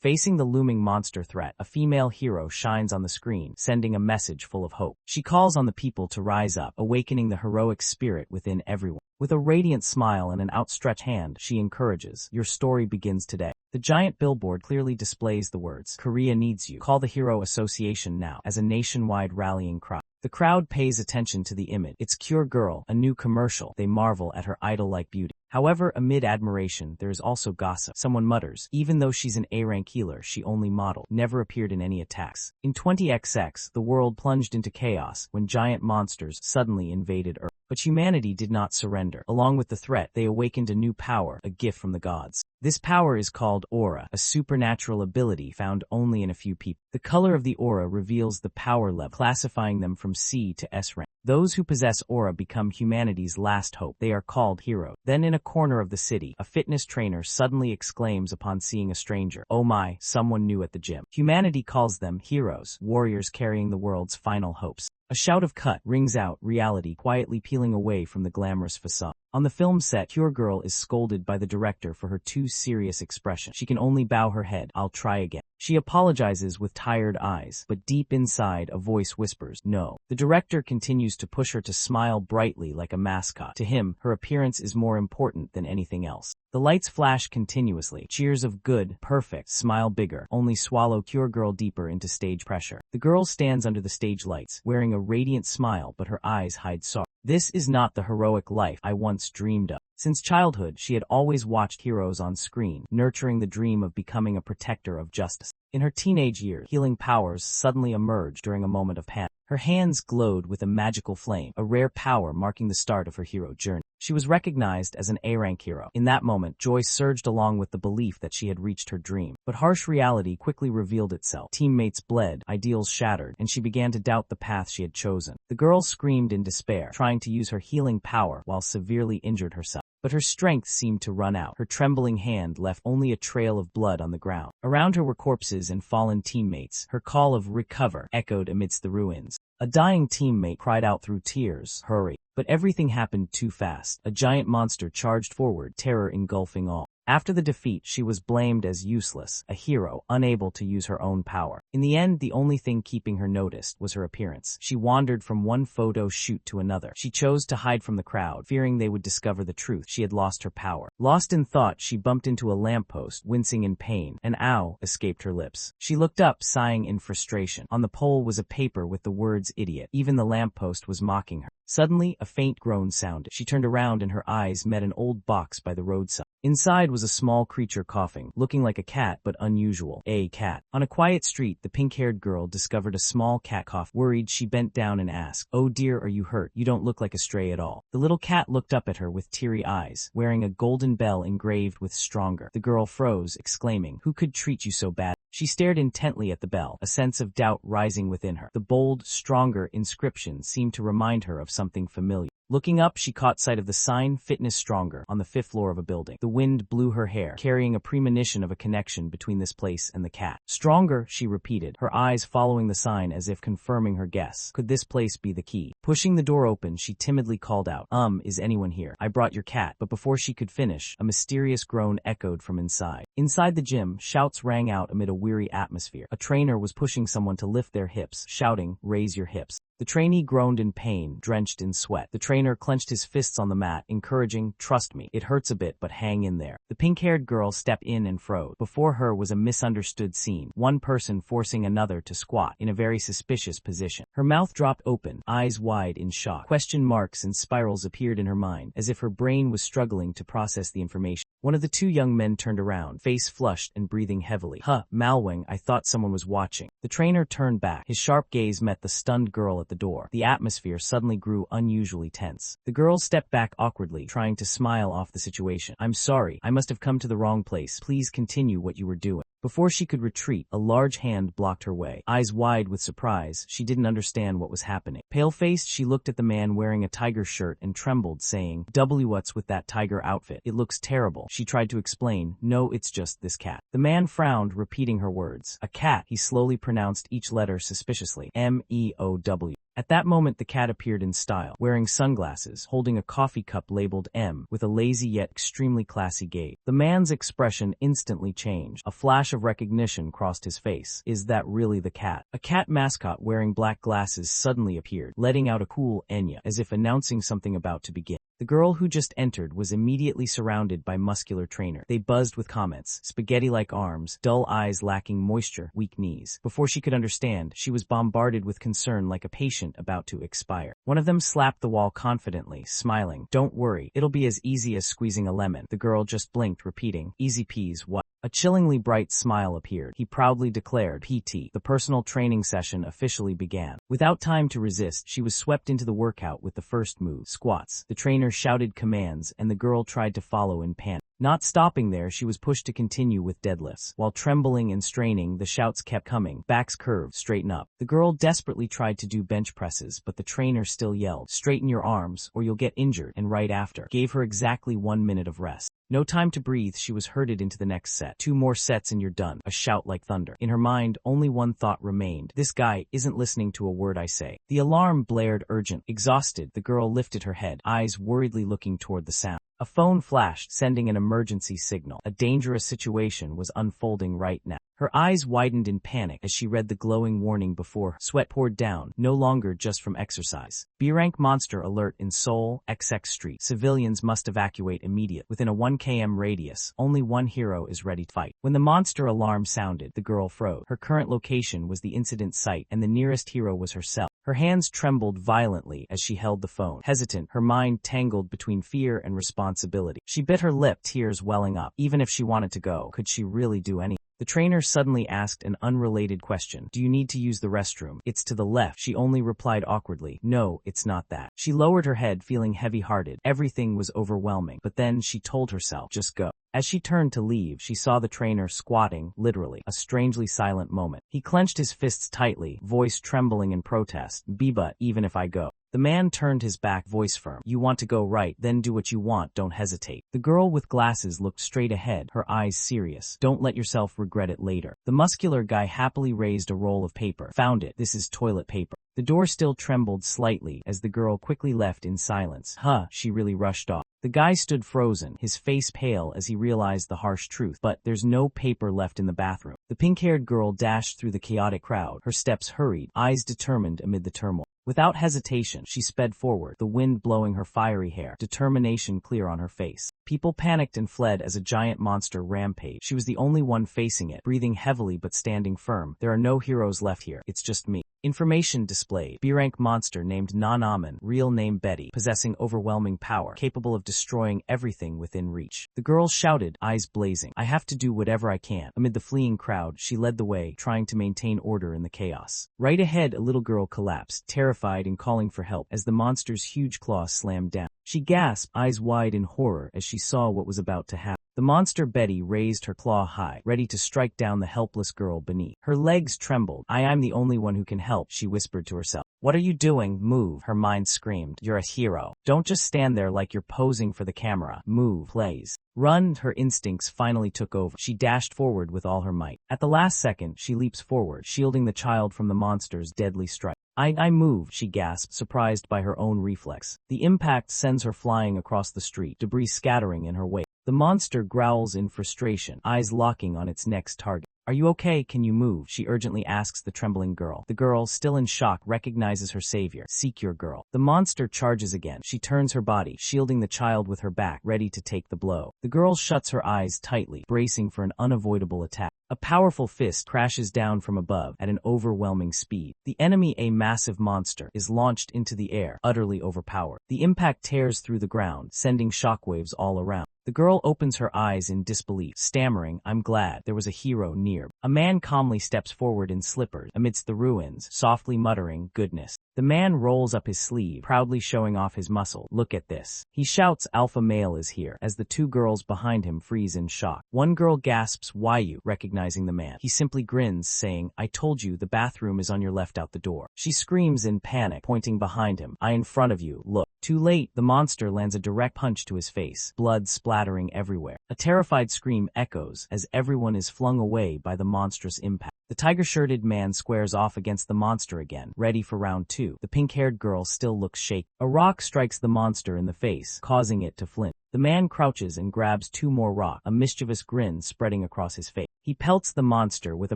Facing the looming monster threat, a female hero shines on the screen, sending a message full of hope. She calls on the people to rise up, awakening the heroic spirit within everyone. With a radiant smile and an outstretched hand, she encourages, "Your story begins today." The giant billboard clearly displays the words, "Korea needs you. Call the Hero Association now," as a nationwide rallying cry. The crowd pays attention to the image. It's Cure Girl, a new commercial. They marvel at her idol-like beauty. However, amid admiration, there is also gossip. Someone mutters, even though she's an A-rank healer, she only modeled, never appeared in any attacks. In 20XX, the world plunged into chaos when giant monsters suddenly invaded Earth. But humanity did not surrender. Along with the threat, they awakened a new power, a gift from the gods. This power is called aura, a supernatural ability found only in a few people. The color of the aura reveals the power level, classifying them from C to S rank. Those who possess aura become humanity's last hope. They are called heroes. Then in a corner of the city, a fitness trainer suddenly exclaims upon seeing a stranger, "Oh my, someone new at the gym." Humanity calls them heroes, warriors carrying the world's final hopes. A shout of cut rings out, reality quietly peeling away from the glamorous facade. On the film set, Cure Girl is scolded by the director for her too serious expression. She can only bow her head. "I'll try again." She apologizes with tired eyes, but deep inside, a voice whispers, "No." The director continues to push her to smile brightly like a mascot. To him, her appearance is more important than anything else. The lights flash continuously. Cheers of "good," "perfect," "smile bigger," only swallow Cure Girl deeper into stage pressure. The girl stands under the stage lights, wearing a radiant smile, but her eyes hide sorrow. This is not the heroic life I once dreamed of. Since childhood, she had always watched heroes on screen, nurturing the dream of becoming a protector of justice. In her teenage years, healing powers suddenly emerged during a moment of panic. Her hands glowed with a magical flame, a rare power marking the start of her hero journey. She was recognized as an A-rank hero. In that moment, joy surged along with the belief that she had reached her dream. But harsh reality quickly revealed itself. Teammates bled, ideals shattered, and she began to doubt the path she had chosen. The girl screamed in despair, trying to use her healing power while severely injured herself. But her strength seemed to run out. Her trembling hand left only a trail of blood on the ground. Around her were corpses and fallen teammates. Her call of "recover" echoed amidst the ruins. A dying teammate cried out through tears, "Hurry." But everything happened too fast. A giant monster charged forward, terror engulfing all. After the defeat, she was blamed as useless, a hero, unable to use her own power. In the end, the only thing keeping her noticed was her appearance. She wandered from one photo shoot to another. She chose to hide from the crowd, fearing they would discover the truth. She had lost her power. Lost in thought, she bumped into a lamppost, wincing in pain. An "ow" escaped her lips. She looked up, sighing in frustration. On the pole was a paper with the words "idiot." Even the lamppost was mocking her. Suddenly, a faint groan sounded. She turned around and her eyes met an old box by the roadside. Inside was a small creature coughing, looking like a cat but unusual. A cat. On a quiet street, the pink-haired girl discovered a small cat cough. Worried, she bent down and asked, "Oh dear, are you hurt? You don't look like a stray at all." The little cat looked up at her with teary eyes, wearing a golden bell engraved with "stronger." The girl froze, exclaiming, "Who could treat you so bad?" She stared intently at the bell, a sense of doubt rising within her. The bold, "stronger" inscription seemed to remind her of something familiar. Looking up, she caught sight of the sign, "Fitness Stronger," on the 5th floor of a building. The wind blew her hair, carrying a premonition of a connection between this place and the cat. "Stronger," she repeated, her eyes following the sign as if confirming her guess. Could this place be the key? Pushing the door open, she timidly called out, Is anyone here? I brought your cat." But before she could finish, a mysterious groan echoed from inside. Inside the gym, shouts rang out amid a weary atmosphere. A trainer was pushing someone to lift their hips, shouting, "Raise your hips." The trainee groaned in pain, drenched in sweat. The trainer clenched his fists on the mat, encouraging, "Trust me, it hurts a bit, but hang in there." The pink-haired girl stepped in and froze. Before her was a misunderstood scene, one person forcing another to squat in a very suspicious position. Her mouth dropped open, eyes wide in shock. Question marks and spirals appeared in her mind, as if her brain was struggling to process the information. One of the two young men turned around, face flushed and breathing heavily. Malwang, I thought someone was watching." The trainer turned back. His sharp gaze met the stunned girl at the door. The atmosphere suddenly grew unusually tense. The girl stepped back awkwardly, trying to smile off the situation. "I'm sorry, I must have come to the wrong place. Please continue what you were doing." Before she could retreat, a large hand blocked her way. Eyes wide with surprise, she didn't understand what was happening. Pale-faced, she looked at the man wearing a tiger shirt and trembled, saying, "What's with that tiger outfit? It looks terrible." She tried to explain, "No, it's just this cat." The man frowned, repeating her words. "A cat," he slowly pronounced each letter suspiciously. "MEOW." At that moment the cat appeared in style, wearing sunglasses, holding a coffee cup labeled M, with a lazy yet extremely classy gait. The man's expression instantly changed. A flash of recognition crossed his face. Is that really the cat? A cat mascot wearing black glasses suddenly appeared, letting out a cool Enya, as if announcing something about to begin. The girl who just entered was immediately surrounded by muscular trainers. They buzzed with comments: spaghetti-like arms, dull eyes lacking moisture, weak knees. Before she could understand, she was bombarded with concern like a patient about to expire. One of them slapped the wall confidently, smiling. Don't worry, it'll be as easy as squeezing a lemon. The girl just blinked, repeating, easy peas, what? A chillingly bright smile appeared. He proudly declared, PT. The personal training session officially began. Without time to resist, she was swept into the workout with the first move, squats. The trainer shouted commands, and the girl tried to follow in panic. Not stopping there, she was pushed to continue with deadlifts. While trembling and straining, the shouts kept coming. Backs curved, straighten up. The girl desperately tried to do bench presses, but the trainer still yelled, straighten your arms, or you'll get injured, and right after, gave her exactly 1 minute of rest. No time to breathe, she was herded into the next set. 2 more sets and you're done. A shout like thunder. In her mind, only one thought remained. This guy isn't listening to a word I say. The alarm blared urgent. Exhausted, the girl lifted her head, eyes worriedly looking toward the sound. A phone flashed, sending an emergency signal. A dangerous situation was unfolding right now. Her eyes widened in panic as she read the glowing warning before her. Sweat poured down, no longer just from exercise. B-rank monster alert in Seoul, XX Street. Civilians must evacuate immediately. Within a 1 km radius, only one hero is ready to fight. When the monster alarm sounded, the girl froze. Her current location was the incident site, and the nearest hero was herself. Her hands trembled violently as she held the phone. Hesitant, her mind tangled between fear and responsibility. She bit her lip, tears welling up. Even if she wanted to go, could she really do anything? The trainer suddenly asked an unrelated question. Do you need to use the restroom? It's to the left. She only replied awkwardly. No, it's not that. She lowered her head, feeling heavy-hearted. Everything was overwhelming. But then she told herself, just go. As she turned to leave, she saw the trainer squatting, literally, a strangely silent moment. He clenched his fists tightly, voice trembling in protest. But even if I go. The man turned his back, voice firm. You want to go, right? Then do what you want, don't hesitate. The girl with glasses looked straight ahead, her eyes serious. Don't let yourself regret it later. The muscular guy happily raised a roll of paper. Found it. This is toilet paper. The door still trembled slightly as the girl quickly left in silence. She really rushed off. The guy stood frozen, his face pale as he realized the harsh truth. But there's no paper left in the bathroom. The pink-haired girl dashed through the chaotic crowd, her steps hurried, eyes determined amid the turmoil. Without hesitation, she sped forward, the wind blowing her fiery hair, determination clear on her face. People panicked and fled as a giant monster rampaged. She was the only one facing it, breathing heavily but standing firm. There are no heroes left here. It's just me. Information displayed. B-rank monster named Nanaman, real name Betty, possessing overwhelming power, capable of destroying everything within reach. The girl shouted, eyes blazing. I have to do whatever I can. Amid the fleeing crowd, she led the way, trying to maintain order in the chaos. Right ahead, a little girl collapsed, terrified and calling for help as the monster's huge claws slammed down. She gasped, eyes wide in horror as she saw what was about to happen. The monster Betty raised her claw high, ready to strike down the helpless girl beneath. Her legs trembled. I'm the only one who can help, she whispered to herself. What are you doing? Move, her mind screamed. You're a hero. Don't just stand there like you're posing for the camera. Move, please. Run, her instincts finally took over. She dashed forward with all her might. At the last second, she leaps forward, shielding the child from the monster's deadly strike. I move, she gasped, surprised by her own reflex. The impact sends her flying across the street, debris scattering in her wake. The monster growls in frustration, eyes locking on its next target. Are you okay? Can you move? She urgently asks the trembling girl. The girl, still in shock, recognizes her savior. Seek your girl. The monster charges again. She turns her body, shielding the child with her back, ready to take the blow. The girl shuts her eyes tightly, bracing for an unavoidable attack. A powerful fist crashes down from above at an overwhelming speed. The enemy, a massive monster, is launched into the air, utterly overpowered. The impact tears through the ground, sending shockwaves all around. The girl opens her eyes in disbelief, stammering, I'm glad there was a hero near. A man calmly steps forward in slippers amidst the ruins, softly muttering, goodness. The man rolls up his sleeve, proudly showing off his muscle. Look at this. He shouts, alpha male is here, as the 2 girls behind him freeze in shock. One girl gasps, why you? Recognizing the man. He simply grins, saying, I told you the bathroom is on your left out the door. She screams in panic, pointing behind him. I in front of you, look. Too late, the monster lands a direct punch to his face, blood splattering everywhere. A terrified scream echoes as everyone is flung away by the monstrous impact. The tiger-shirted man squares off against the monster again, ready for round 2. The pink-haired girl still looks shaky. A rock strikes the monster in the face, causing it to flinch. The man crouches and grabs 2 more rocks, a mischievous grin spreading across his face. He pelts the monster with a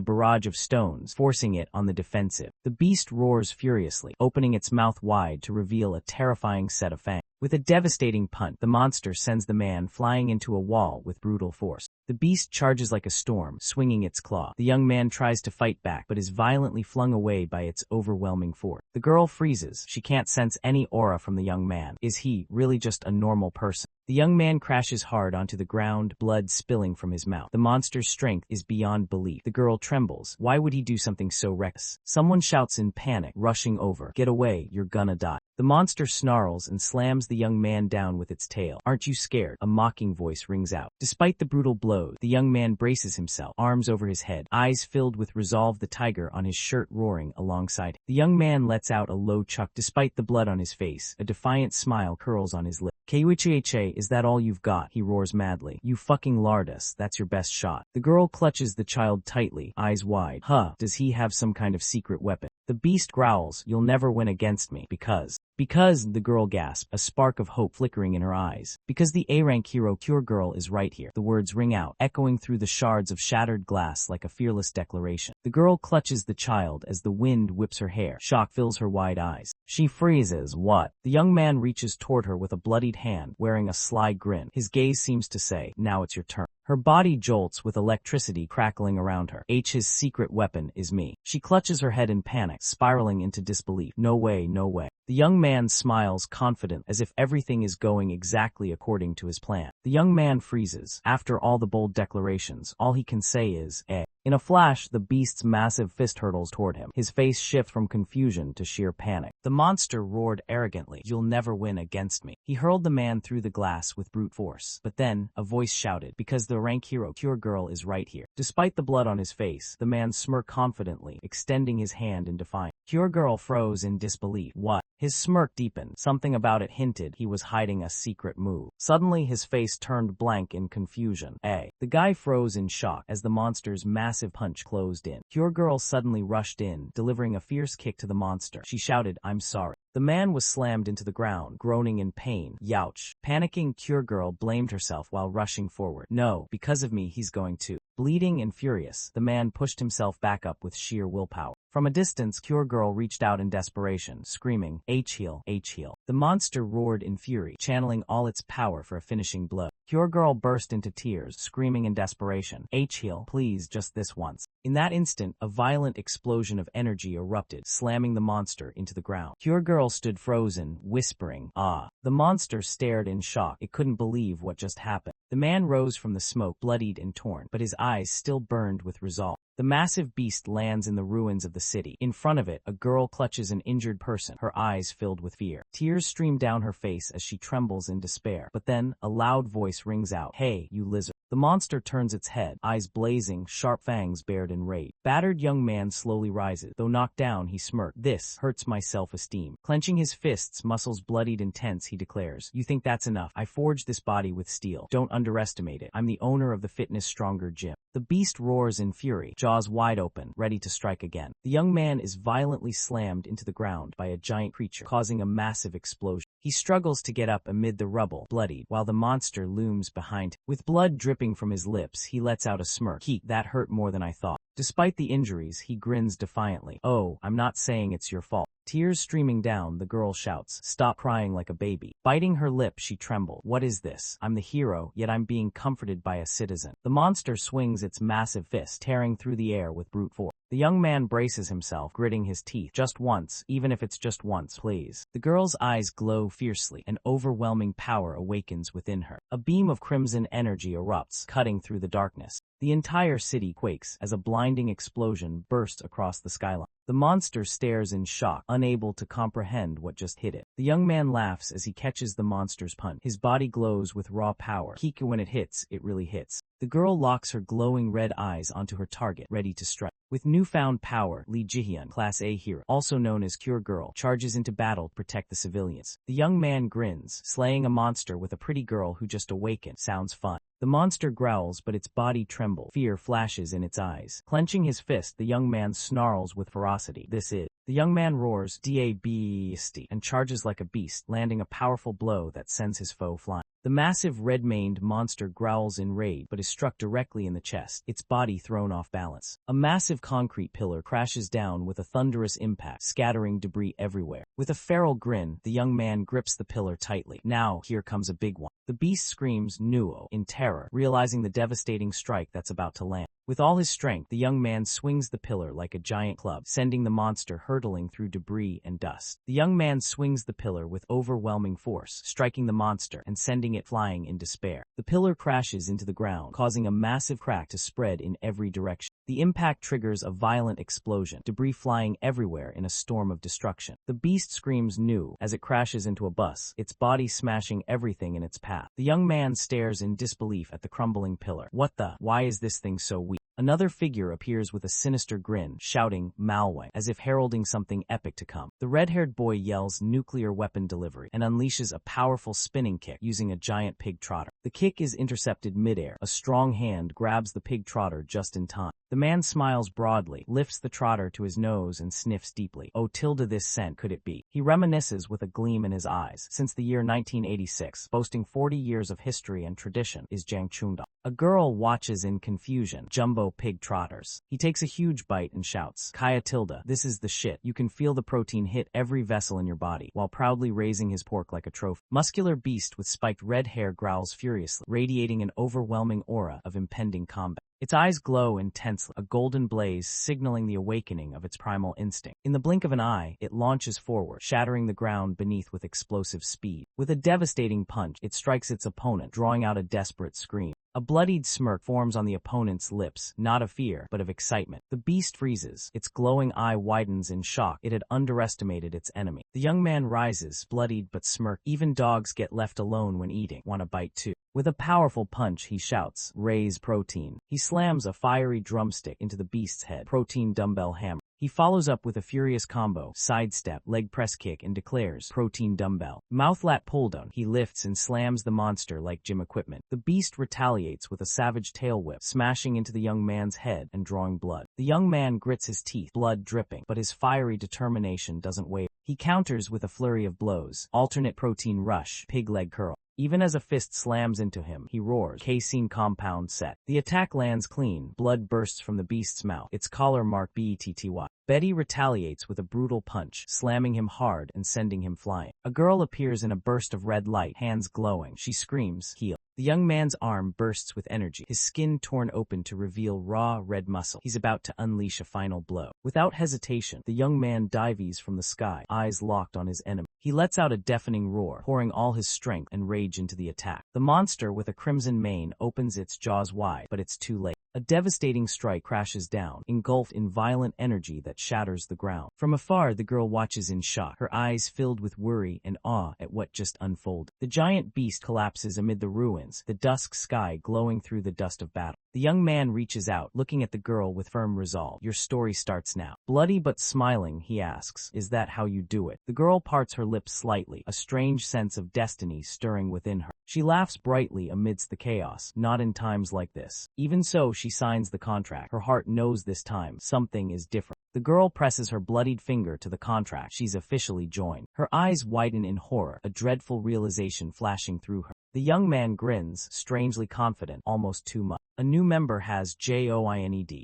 barrage of stones, forcing it on the defensive. The beast roars furiously, opening its mouth wide to reveal a terrifying set of fangs. With a devastating punch, the monster sends the man flying into a wall with brutal force. The beast charges like a storm, swinging its claw. The young man tries to fight back, but is violently flung away by its overwhelming force. The girl freezes. She can't sense any aura from the young man. Is he really just a normal person? The young man crashes hard onto the ground, blood spilling from his mouth. The monster's strength is beyond belief. The girl trembles. Why would he do something so reckless? Someone shouts in panic, rushing over. Get away, you're gonna die. The monster snarls and slams the young man down with its tail. Aren't you scared? A mocking voice rings out. Despite the brutal blows, the young man braces himself, arms over his head, eyes filled with resolve, the tiger on his shirt roaring alongside. The young man lets out a low chuck. Despite the blood on his face, a defiant smile curls on his lips. Keiwichiche, is that all you've got? He roars madly. You fucking lard us. That's your best shot. The girl clutches the child tightly, eyes wide. Does he have some kind of secret weapon? The beast growls, you'll never win against me, because, the girl gasps, a spark of hope flickering in her eyes. Because the A-rank hero Cure Girl is right here. The words ring out, echoing through the shards of shattered glass like a fearless declaration. The girl clutches the child as the wind whips her hair. Shock fills her wide eyes. She freezes. What? The young man reaches toward her with a bloodied hand, wearing a sly grin. His gaze seems to say, now it's your turn. Her body jolts with electricity crackling around her. His secret weapon is me. She clutches her head in panic, spiraling into disbelief. No way, no way. The young man smiles confident, as if everything is going exactly according to his plan. The young man freezes. After all the bold declarations, all he can say is, eh. In a flash, the beast's massive fist hurtles toward him. His face shifts from confusion to sheer panic. The monster roared arrogantly, you'll never win against me. He hurled the man through the glass with brute force. But then, a voice shouted, because the rank hero Cure Girl is right here. Despite the blood on his face, the man smirked confidently, extending his hand in defiance. Cure Girl froze in disbelief. What? His smirk deepened. Something about it hinted he was hiding a secret move. Suddenly, his face turned blank in confusion. The guy froze in shock as the monster's massive punch closed in. Cure Girl suddenly rushed in, delivering a fierce kick to the monster. She shouted, I'm sorry. The man was slammed into the ground, groaning in pain. Youch. Panicking, Cure Girl blamed herself while rushing forward. No, because of me he's going to. Bleeding and furious, the man pushed himself back up with sheer willpower. From a distance, Cure Girl reached out in desperation, screaming, H-heal, H-heal. The monster roared in fury, channeling all its power for a finishing blow. Cure Girl burst into tears, screaming in desperation, H-heal, please, just this once. In that instant, a violent explosion of energy erupted, slamming the monster into the ground. Cure Girl stood frozen, whispering, ah. The monster stared in shock. It couldn't believe what just happened. The man rose from the smoke, bloodied and torn, but his eyes still burned with resolve. The massive beast lands in the ruins of the city. In front of it, a girl clutches an injured person, her eyes filled with fear. Tears stream down her face as she trembles in despair. But then, a loud voice rings out, hey, you lizard. The monster turns its head, eyes blazing, sharp fangs bared in rage. Battered young man slowly rises. Though knocked down, he smirked. This hurts my self-esteem. Clenching his fists, muscles bloodied and tense, he declares, you think that's enough? I forged this body with steel. Don't underestimate it. I'm the owner of the Fitness Stronger gym. The beast roars in fury, jaws wide open, ready to strike again. The young man is violently slammed into the ground by a giant creature, causing a massive explosion. He struggles to get up amid the rubble, bloodied, while the monster looms behind him. With blood dripping from his lips, he lets out a smirk. That hurt more than I thought. Despite the injuries, he grins defiantly. Oh, I'm not saying it's your fault. Tears streaming down, the girl shouts, stop crying like a baby. Biting her lip, she trembled. What is this? I'm the hero, yet I'm being comforted by a citizen. The monster swings its massive fist, tearing through the air with brute force. The young man braces himself, gritting his teeth. Just once, even if it's just once, please. The girl's eyes glow fiercely. An overwhelming power awakens within her. A beam of crimson energy erupts, cutting through the darkness. The entire city quakes as a blinding explosion bursts across the skyline. The monster stares in shock, unable to comprehend what just hit it. The young man laughs as he catches the monster's punch. His body glows with raw power. When it hits, it really hits. The girl locks her glowing red eyes onto her target, ready to strike. With newfound power, Lee Jihyun, Class A hero, also known as Cure Girl, charges into battle to protect the civilians. The young man grins. Slaying a monster with a pretty girl who just awakened sounds fun. The monster growls, but its body trembles. Fear flashes in its eyes. Clenching his fist, the young man snarls with ferocity. This is. The young man roars, "Da-beastie," and charges like a beast, landing a powerful blow that sends his foe flying. The massive red-maned monster growls in rage but is struck directly in the chest, its body thrown off balance. A massive concrete pillar crashes down with a thunderous impact, scattering debris everywhere. With a feral grin, the young man grips the pillar tightly. Now, here comes a big one. The beast screams, "Nuo," in terror, realizing the devastating strike that's about to land. With all his strength, the young man swings the pillar like a giant club, sending the monster hurtling through debris and dust. The young man swings the pillar with overwhelming force, striking the monster and sending it flying in despair. The pillar crashes into the ground, causing a massive crack to spread in every direction. The impact triggers a violent explosion, debris flying everywhere in a storm of destruction. The beast screams "Nu" as it crashes into a bus, its body smashing everything in its path. The young man stares in disbelief at the crumbling pillar. What the? Why is this thing so weak? Another figure appears with a sinister grin, shouting, "Malwang," as if heralding something epic to come. The red-haired boy yells nuclear weapon delivery and unleashes a powerful spinning kick using a giant pig trotter. The kick is intercepted midair. A strong hand grabs the pig trotter just in time. The man smiles broadly, lifts the trotter to his nose and sniffs deeply. Oh, this scent could it be? He reminisces with a gleam in his eyes. Since the year 1986, boasting 40 years of history and tradition, is Jiangchungda. A girl watches in confusion. Jumbo pig trotters. He takes a huge bite and shouts, "Kaya tilde, this is the shit." You can feel the protein hit every vessel in your body, while proudly raising his pork like a trophy. Muscular beast with spiked red hair growls furiously, radiating an overwhelming aura of impending combat. Its eyes glow intensely, a golden blaze signaling the awakening of its primal instinct. In the blink of an eye, it launches forward, shattering the ground beneath with explosive speed. With a devastating punch, it strikes its opponent, drawing out a desperate scream. A bloodied smirk forms on the opponent's lips, not of fear, but of excitement. The beast freezes. Its glowing eye widens in shock. It had underestimated its enemy. The young man rises, bloodied but smirked. Even dogs get left alone when eating. Want a bite too? With a powerful punch, he shouts, "Raise protein." He slams a fiery drumstick into the beast's head. Protein dumbbell hammer. He follows up with a furious combo, sidestep, leg press kick, and declares, "Protein dumbbell." Mouthlat pulldown. He lifts and slams the monster like gym equipment. The beast retaliates with a savage tail whip, smashing into the young man's head and drawing blood. The young man grits his teeth, blood dripping, but his fiery determination doesn't waver. He counters with a flurry of blows, alternate protein rush, pig leg curl. Even as a fist slams into him, he roars, "Casein compound set." The attack lands clean, blood bursts from the beast's mouth, its collar marked BETTY. Betty retaliates with a brutal punch, slamming him hard and sending him flying. A girl appears in a burst of red light, hands glowing. She screams, "Heal." The young man's arm bursts with energy, his skin torn open to reveal raw, red muscle. He's about to unleash a final blow. Without hesitation, the young man dives from the sky, eyes locked on his enemy. He lets out a deafening roar, pouring all his strength and rage into the attack. The monster with a crimson mane opens its jaws wide, but it's too late. A devastating strike crashes down, engulfed in violent energy that shatters the ground. From afar, the girl watches in shock, her eyes filled with worry and awe at what just unfolded. The giant beast collapses amid the ruins, the dusk sky glowing through the dust of battle. The young man reaches out, looking at the girl with firm resolve. "Your story starts now." Bloody but smiling, he asks, "Is that how you do it?" The girl parts her lips slightly, a strange sense of destiny stirring within her. She laughs brightly amidst the chaos. "Not in times like this." Even so, she signs the contract. Her heart knows this time something is different. The girl presses her bloodied finger to the contract. She's officially joined. Her eyes widen in horror, a dreadful realization flashing through her. The young man grins, strangely confident, almost too much. A new member has joined.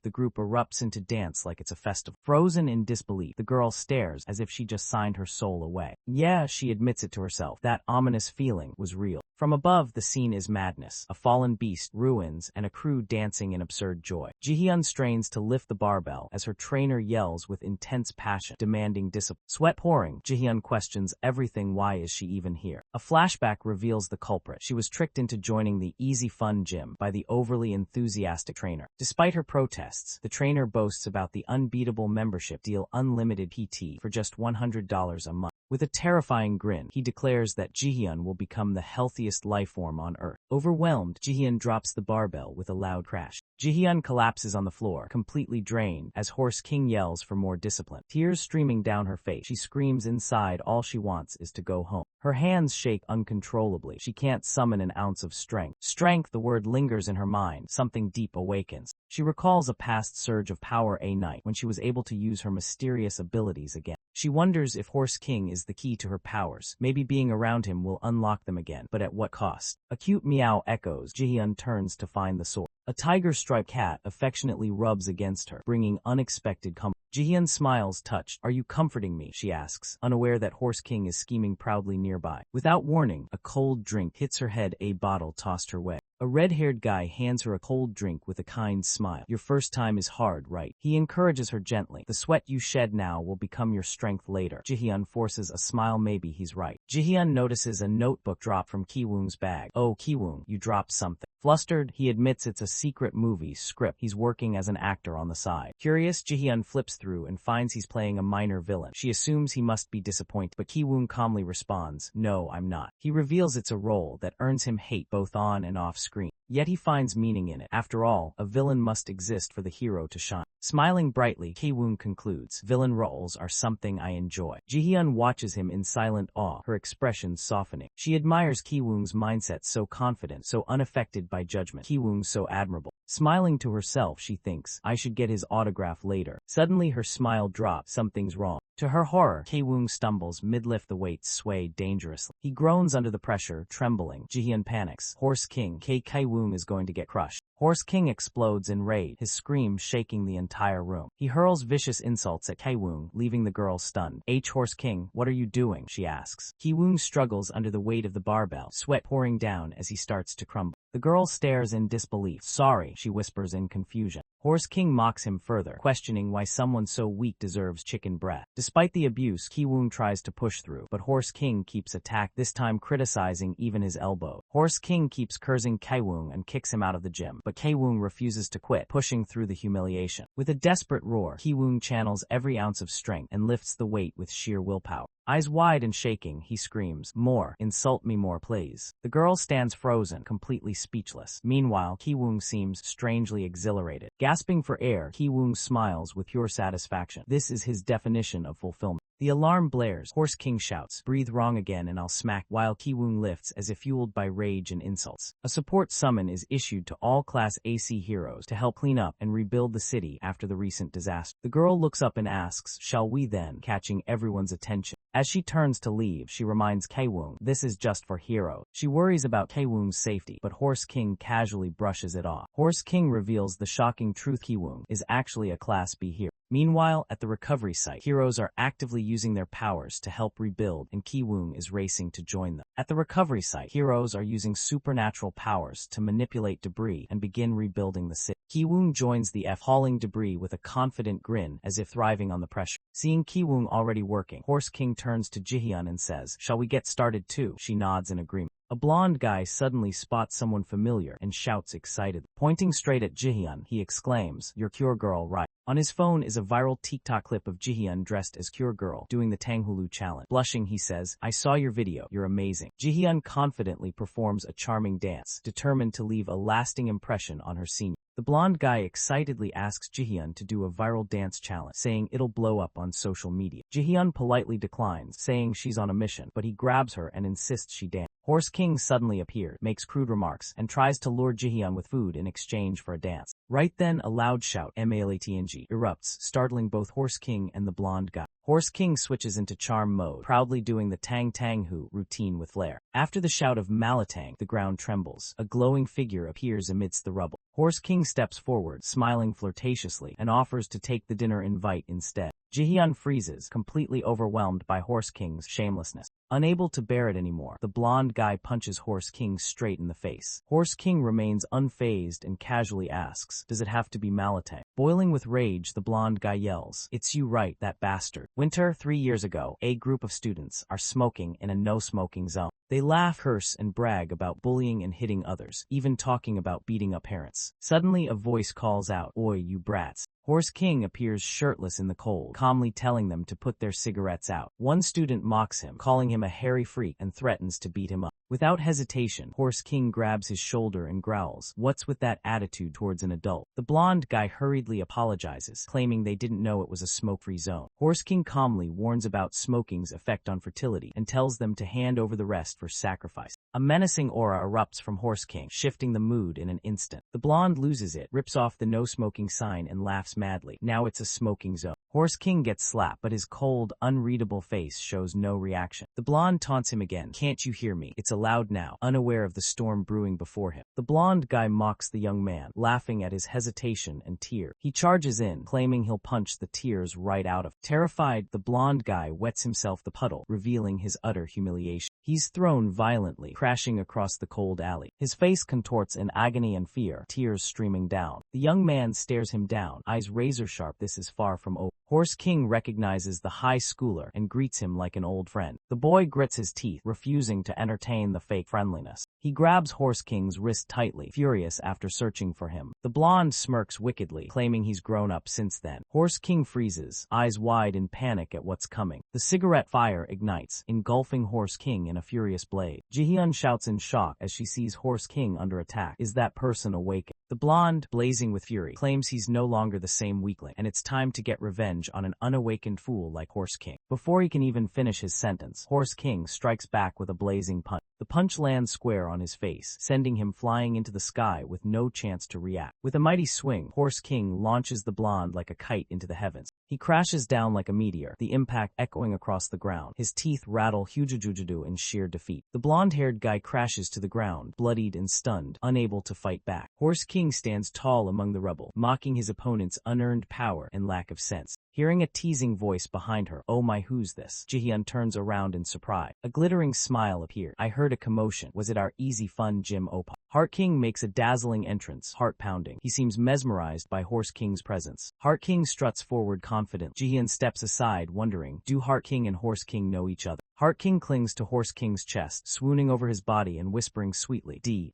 The group erupts into dance like it's a festival. Frozen in disbelief, the girl stares as if she just signed her soul away. Yeah, she admits it to herself. That ominous feeling was real. From above, the scene is madness. A fallen beast, ruins, and a crew dancing in absurd joy. Jihyun strains to lift the barbell as her trainer yells with intense passion, demanding discipline. Sweat pouring, Jihyun questions everything. Why is she even here? A flashback reveals the culprit. She was tricked into joining the Easy Fun gym by the overly enthusiastic trainer. Despite her protests, the trainer boasts about the unbeatable membership deal, unlimited PT for just $100 a month. With a terrifying grin, he declares that Jihyun will become the healthiest lifeform on Earth. Overwhelmed, Jihyun drops the barbell with a loud crash. Jihyun collapses on the floor, completely drained, as Horse King yells for more discipline. Tears streaming down her face, she screams inside all she wants is to go home. Her hands shake uncontrollably. She can't summon an ounce of strength. Strength, the word lingers in her mind. Something deep awakens. She recalls a past surge of power a night when she was able to use her mysterious abilities again. She wonders if Horse King is the key to her powers. Maybe being around him will unlock them again, but at what cost? A cute meow echoes. Jihyun turns to find the sword. A tiger-striped cat affectionately rubs against her, bringing unexpected comfort. Jihyun smiles, touched. "Are you comforting me?" she asks, unaware that Horse King is scheming proudly nearby. Without warning, a cold drink hits her head, a bottle tossed her way. A red-haired guy hands her a cold drink with a kind smile. "Your first time is hard, right?" He encourages her gently. "The sweat you shed now will become your strength later." Jihyun forces a smile. Maybe he's right. Jihyun notices a notebook drop from Kiwoong's bag. "Oh, Kiwoong, you dropped something." Flustered, he admits it's a secret movie script. He's working as an actor on the side. Curious, Jihyun flips through and finds he's playing a minor villain. She assumes he must be disappointed, but Kiwoong calmly responds, "No, I'm not." He reveals it's a role that earns him hate both on and off screen. Yet he finds meaning in it. After all, a villain must exist for the hero to shine. Smiling brightly, Kiwoong concludes, "Villain roles are something I enjoy." Jihyun watches him in silent awe, her expression softening. She admires Kiwoong's mindset, so confident, so unaffected by judgment. Kiwoong so admirable. Smiling to herself, she thinks, "I should get his autograph later." Suddenly her smile drops. Something's wrong. To her horror, Kiwoong stumbles mid-lift. The weights sway dangerously. He groans under the pressure, trembling. Jihyun panics. Horse King, Kiwoong is going to get crushed. Horse King explodes in rage, his scream shaking the entire room. He hurls vicious insults at Kiwoong, leaving the girl stunned. Horse King, what are you doing?" she asks. Kiwoong struggles under the weight of the barbell, sweat pouring down as he starts to crumble. The girl stares in disbelief. "Sorry," she whispers in confusion. Horse King mocks him further, questioning why someone so weak deserves chicken breast. Despite the abuse, Kiwoong tries to push through, but Horse King keeps attacking, this time criticizing even his elbow. Horse King keeps cursing Kiwoong and kicks him out of the gym, but Kiwoong refuses to quit, pushing through the humiliation. With a desperate roar, Kiwoong channels every ounce of strength and lifts the weight with sheer willpower. Eyes wide and shaking, he screams, "More, insult me more, please." The girl stands frozen, completely speechless. Meanwhile, Kiwoong seems strangely exhilarated. Gasping for air, Kiwoong smiles with pure satisfaction. This is his definition of fulfillment. The alarm blares. Horse King shouts, "Breathe wrong again and I'll smack," while Kiwoong lifts as if fueled by rage and insults. A support summon is issued to all Class AC heroes to help clean up and rebuild the city after the recent disaster. The girl looks up and asks, "Shall we then?" catching everyone's attention. As she turns to leave, she reminds Kiwoong, "This is just for heroes." She worries about Kiwoong's safety, but Horse King casually brushes it off. Horse King reveals the shocking truth: Kiwoong is actually a Class B hero. Meanwhile, at the recovery site, heroes are actively using their powers to help rebuild, and Kiwoong is racing to join them. At the recovery site, heroes are using supernatural powers to manipulate debris and begin rebuilding the city. Kiwoong joins the hauling debris with a confident grin, as if thriving on the pressure. Seeing Kiwoong already working, Horse King turns to Jihyun and says, "Shall we get started too?" She nods in agreement. A blonde guy suddenly spots someone familiar and shouts excitedly. Pointing straight at Jihyun, he exclaims, "You're Cure Girl, right?" On his phone is a viral TikTok clip of Jihyun dressed as Cure Girl doing the Fat Hulu challenge. Blushing, he says, "I saw your video, you're amazing." Jihyun confidently performs a charming dance, determined to leave a lasting impression on her senior. The blonde guy excitedly asks Jihyun to do a viral dance challenge, saying it'll blow up on social media. Jihyun politely declines, saying she's on a mission, but he grabs her and insists she dance. Horse King suddenly appears, makes crude remarks, and tries to lure Jihyun with food in exchange for a dance. Right then, a loud shout, "Malatng," erupts, startling both Horse King and the blonde guy. Horse King switches into charm mode, proudly doing the Tang Tang Hu routine with flair. After the shout of Malatang, the ground trembles. A glowing figure appears amidst the rubble. Horse King steps forward, smiling flirtatiously, and offers to take the dinner invite instead. Jihyun freezes, completely overwhelmed by Horse King's shamelessness. Unable to bear it anymore, the blonde guy punches Horse King straight in the face. Horse King remains unfazed and casually asks, "Does it have to be Malatang?" Boiling with rage, the blonde guy yells, "It's you right, that bastard." Winter, 3 years ago, a group of students are smoking in a no-smoking zone. They laugh, curse, and brag about bullying and hitting others, even talking about beating up parents. Suddenly, a voice calls out, "Oi, you brats." Horse King appears shirtless in the cold, calmly telling them to put their cigarettes out. One student mocks him, calling him a hairy freak, and threatens to beat him up. Without hesitation, Horse King grabs his shoulder and growls, "What's with that attitude towards an adult?" The blonde guy hurriedly apologizes, claiming they didn't know it was a smoke-free zone. Horse King calmly warns about smoking's effect on fertility and tells them to hand over the rest for sacrifice. A menacing aura erupts from Horse King, shifting the mood in an instant. The blonde loses it, rips off the no-smoking sign and laughs madly. Now it's a smoking zone. Horse King gets slapped, but his cold, unreadable face shows no reaction. The blonde taunts him again. "Can't you hear me?" It's aloud now, unaware of the storm brewing before him. The blonde guy mocks the young man, laughing at his hesitation and tear. He charges in, claiming he'll punch the tears right out of him. Terrified, the blonde guy wets himself the puddle, revealing his utter humiliation. He's thrown violently, crashing across the cold alley. His face contorts in agony and fear, tears streaming down. The young man stares him down, eyes razor-sharp. This is far from over. Horse King recognizes the high schooler and greets him like an old friend. The boy grits his teeth, refusing to entertain the fake friendliness. He grabs Horse King's wrist tightly, furious after searching for him. The blonde smirks wickedly, claiming he's grown up since then. Horse King freezes, eyes wide in panic at what's coming. The cigarette fire ignites, engulfing Horse King in a furious blaze. Jihyun shouts in shock as she sees Horse King under attack. Is that person awakened? The blonde, blazing with fury, claims he's no longer the same weakling, and it's time to get revenge on an unawakened fool like Horse King. Before he can even finish his sentence, Horse King strikes back with a blazing punch. The punch lands square on his face, sending him flying into the sky with no chance to react. With a mighty swing, Horse King launches the blonde like a kite into the heavens. He crashes down like a meteor, the impact echoing across the ground. His teeth rattle hujujujudu in sheer defeat. The blonde-haired guy crashes to the ground, bloodied and stunned, unable to fight back. Horse King stands tall among the rubble, mocking his opponent's unearned power and lack of sense. Hearing a teasing voice behind her, "Oh my, who's this?" Jihyun turns around in surprise. A glittering smile appeared. "I heard a commotion. Was it our easy fun Jim Opa?" Heart King makes a dazzling entrance, heart pounding. He seems mesmerized by Horse King's presence. Heart King struts forward confident. Jihyun steps aside, wondering, do Heart King and Horse King know each other? Heart King clings to Horse King's chest, swooning over his body and whispering sweetly, "Darling."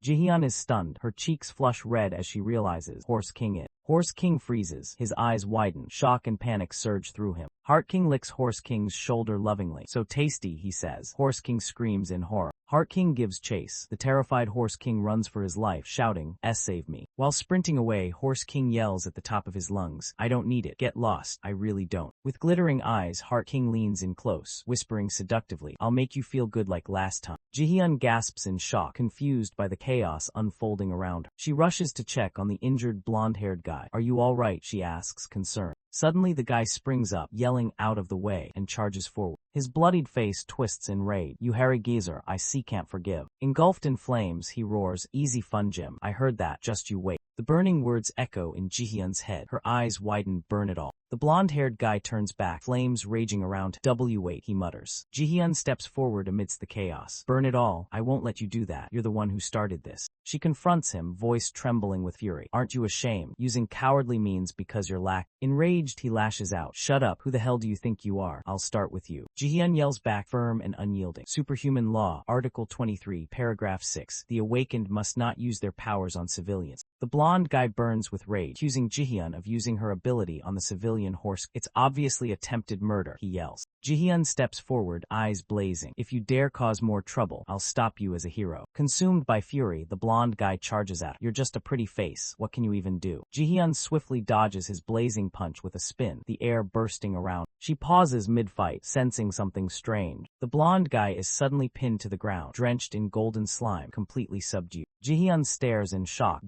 Jihyun is stunned. Her cheeks flush red as she realizes Horse King is. Horse King freezes, his eyes widen, shock and panic surge through him. Heart King licks Horse King's shoulder lovingly. "So tasty," he says. Horse King screams in horror. Heart King gives chase. The terrified Horse King runs for his life, shouting, "Save me." While sprinting away, Horse King yells at the top of his lungs, "I don't need it. Get lost. I really don't." With glittering eyes, Heart King leans in close, whispering seductively, "I'll make you feel good like last time." Jihyun gasps in shock, confused by the chaos unfolding around her. She rushes to check on the injured blonde-haired guy. "Are you all right?" she asks, concerned. Suddenly the guy springs up, yelling out of the way, and charges forward. His bloodied face twists in rage. "You hairy geezer, I see can't forgive." Engulfed in flames, he roars, "Easy fun, Jim. I heard that, just you wait." The burning words echo in Jihyun's head. Her eyes widen, "Burn it all." The blonde-haired guy turns back, flames raging around. "Wait," he mutters. Jihyun steps forward amidst the chaos. "Burn it all? I won't let you do that. You're the one who started this." She confronts him, voice trembling with fury. "Aren't you ashamed? Using cowardly means because you're Enraged, he lashes out. "Shut up. Who the hell do you think you are? I'll start with you." Jihyun yells back, firm and unyielding. Superhuman Law, Article 23, Paragraph 6. The awakened must not use their powers on civilians. The blonde guy burns with rage, accusing Jihyun of using her ability on the civilian horse. "It's obviously attempted murder," he yells. Jihyun steps forward, eyes blazing. "If you dare cause more trouble, I'll stop you as a hero." Consumed by fury, the blonde guy charges at her. "You're just a pretty face. What can you even do?" Jihyun swiftly dodges his blazing punch with a spin, the air bursting around. She pauses mid-fight, sensing something strange. The blonde guy is suddenly pinned to the ground, drenched in golden slime, completely subdued. Jihyun stares in shock.